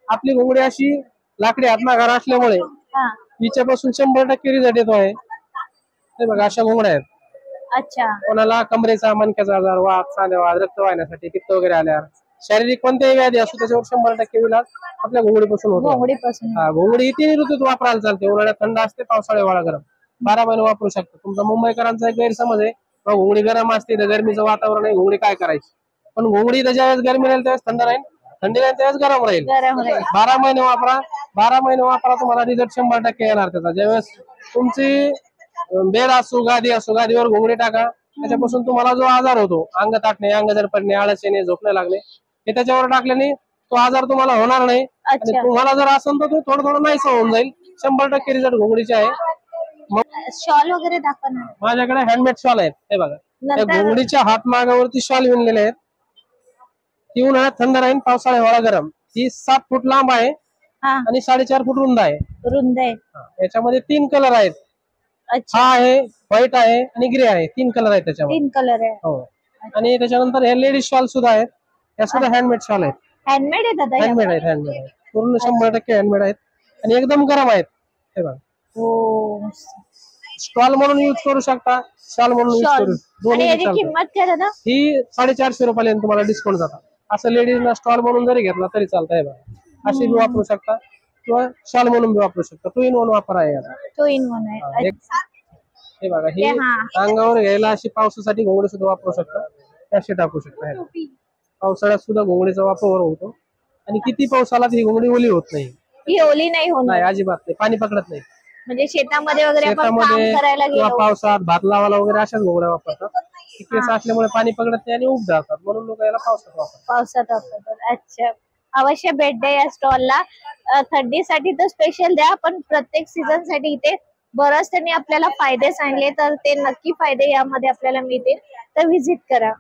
आपली घोंगडी अशी लाकडी हातमागावर असल्यामुळे हिच्यापासून 100% रिझल्ट येतो आहे। हे बघा, अशा घोंगड्या आहेत। अच्छा, कोणाला कमरेचा, मणक्याचा आजार, वात, सांधेवात, रक्तवाहिन्यासाठी, पित्त वगैरे आल्यावर, शारीरिक कोणत्याही व्याधी असो त्याच्यावर 100% इलाज आपल्या घोंगडीपासून होतो। घोंगडी 3 ऋतूत वापरायला चालते। उन्हाळ्यात थंड असते, पावसाळ्यात हिवाळा गरम, 12 महिने वापरू शकतो। तुमचा मुंबईकरांचा एक गैरसमज आहे, घोंगडी गरम असते, तर गरमीचं वातावरण आहे, घोंगडी काय करायची? पण घोंगडी ज्यावेळेस गरमी राहील त्यावेळेस थंड राहील, थंडी राहील त्यावेळेस गरम राहील। 12 महिने वापरा, 12 महिने वापरा, तुम्हाला रिझल्ट 100% येणार त्याचा। ज्यावेळेस तुमची बेड असो, गादी असो, गादीवर घोंगडी टाका, त्याच्यापासून तुम्हाला जो आजार होतो, अंग ताटणे, अंग जर पडणे, आळस येणे, झोपणे लागणे, हे त्याच्यावर टाकल्याने तो आजार तुम्हाला होणार नाही। आणि तुम्हाला जर असेल तर तो थोडं थोडं नाहीसा होऊन जाईल। 100% रिझल्ट घोंगडीचे आहे। शॉल वगैरे दाखवणार? माझ्याकडे हँडमेड शॉल आहेत। हे बघा, त्या घोंगडीच्या हातमागावरती शॉल विणलेले आहेत। ती उन्हाळ्यात थंड राहील, पावसाळ्यात हिवाळा गरम। ती 7 फूट लांब आहे आणि 4.5 फूट रुंद आहे। याच्यामध्ये 3 कलर आहेत। हा आहे, व्हाईट आहे आणि ग्रे आहे, 3 कलर आहेत त्याच्यामध्ये। 3 कलर आहे। हो, आणि त्याच्यानंतर हे लेडीज शॉल सुद्धा आहेत, या सुद्धा हँडमेड शॉल आहेत। हँडमेड आहे दादा? हँडमेड आहेत, हँडमेड आहेत, पूर्ण 100% हँडमेड आहेत, आणि एकदम गरम आहेत। हे बघा, स्टॉल म्हणून यूज करू शकता, शॉल म्हणून यूज करू। आणि याची किंमत काय दादा? ही 450 रुपयाला तुम्हाला डिस्काउंट जातात। असं लेडीजना स्टॉल म्हणून जरी घेतला तरी चालतंय बघा, अशी बी वापरू शकता किंवा शॉल म्हणून बी वापरू शकता। 2 in 1 वापर आहे याला। 2 in 1 आहे। हे बघा, ही अंगावर घ्यायला अशी पावसासाठी घोंगडी सुद्धा वापरू शकता, अशी टाकू शकता। पावसाळ्यात सुद्धा घोंगडीचा वापर होतो, आणि किती पाऊस आला ही घोंगडी ओली होत नाही। ही ओली नाही होणार? नाही, अजिबात नाही, पाणी पकडत नाही। म्हणजे शेतामध्ये वगैरे आपण काम करायला किंवा पावसात भात लावायला वगैरे अशाच घोंगड्या वापरतात। केस असल्यामुळे पाणी पकडत नाही आणि उब जातात, म्हणून लोक याला पावसात वापरतात। अच्छा, अवश्य भेट द्या या स्टॉलला। थंडीसाठी तर स्पेशल द्या, पण प्रत्येक सीझन साठी इथे बरंच त्यांनी आपल्याला फायदे सांगले, तर ते नक्की फायदे यामध्ये आपल्याला मिळतील, तर व्हिजिट करा।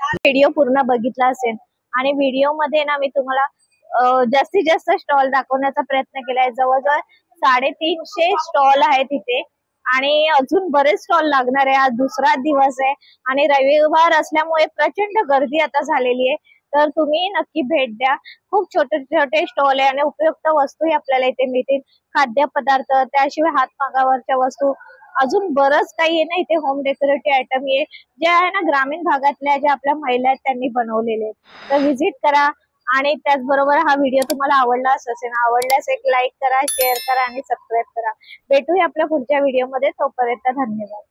व्हिडिओ पूर्ण बघितला असेल, आणि व्हिडिओ मध्ये ना मी तुम्हाला जास्तीत जास्त स्टॉल दाखवण्याचा प्रयत्न केलाय। जवळजवळ 350 स्टॉल आहेत इथे, आणि अजून बरेच स्टॉल लागणार आहे. आज दुसरा दिवस आहे आणि रविवार असल्यामुळे प्रचंड गर्दी आता झालेली आहे. तर तुम्ही नक्की भेट द्या. खूप छोटे छोटे स्टॉल आहे आणि उपयुक्त वस्तूही आपल्याला इथे मिळतील. खाद्यपदार्थ, त्याशिवाय हातमागावरच्या वस्तू, अजून बरंच काही आहे ना इथे. होम डेकोरेटिव्ह आयटम आहे जे आहे ना ग्रामीण भागातल्या ज्या आपल्या महिला आहेत त्यांनी बनवलेले. तर व्हिजिट करा. आणि त्याचबरोबर हा व्हिडिओ तुम्हाला आवडलाच असेल, आवडल्यास एक लाईक करा, शेअर करा आणि सबस्क्राईब करा. भेटूया आपल्या पुढच्या व्हिडिओमध्ये. तोपर्यंत धन्यवाद.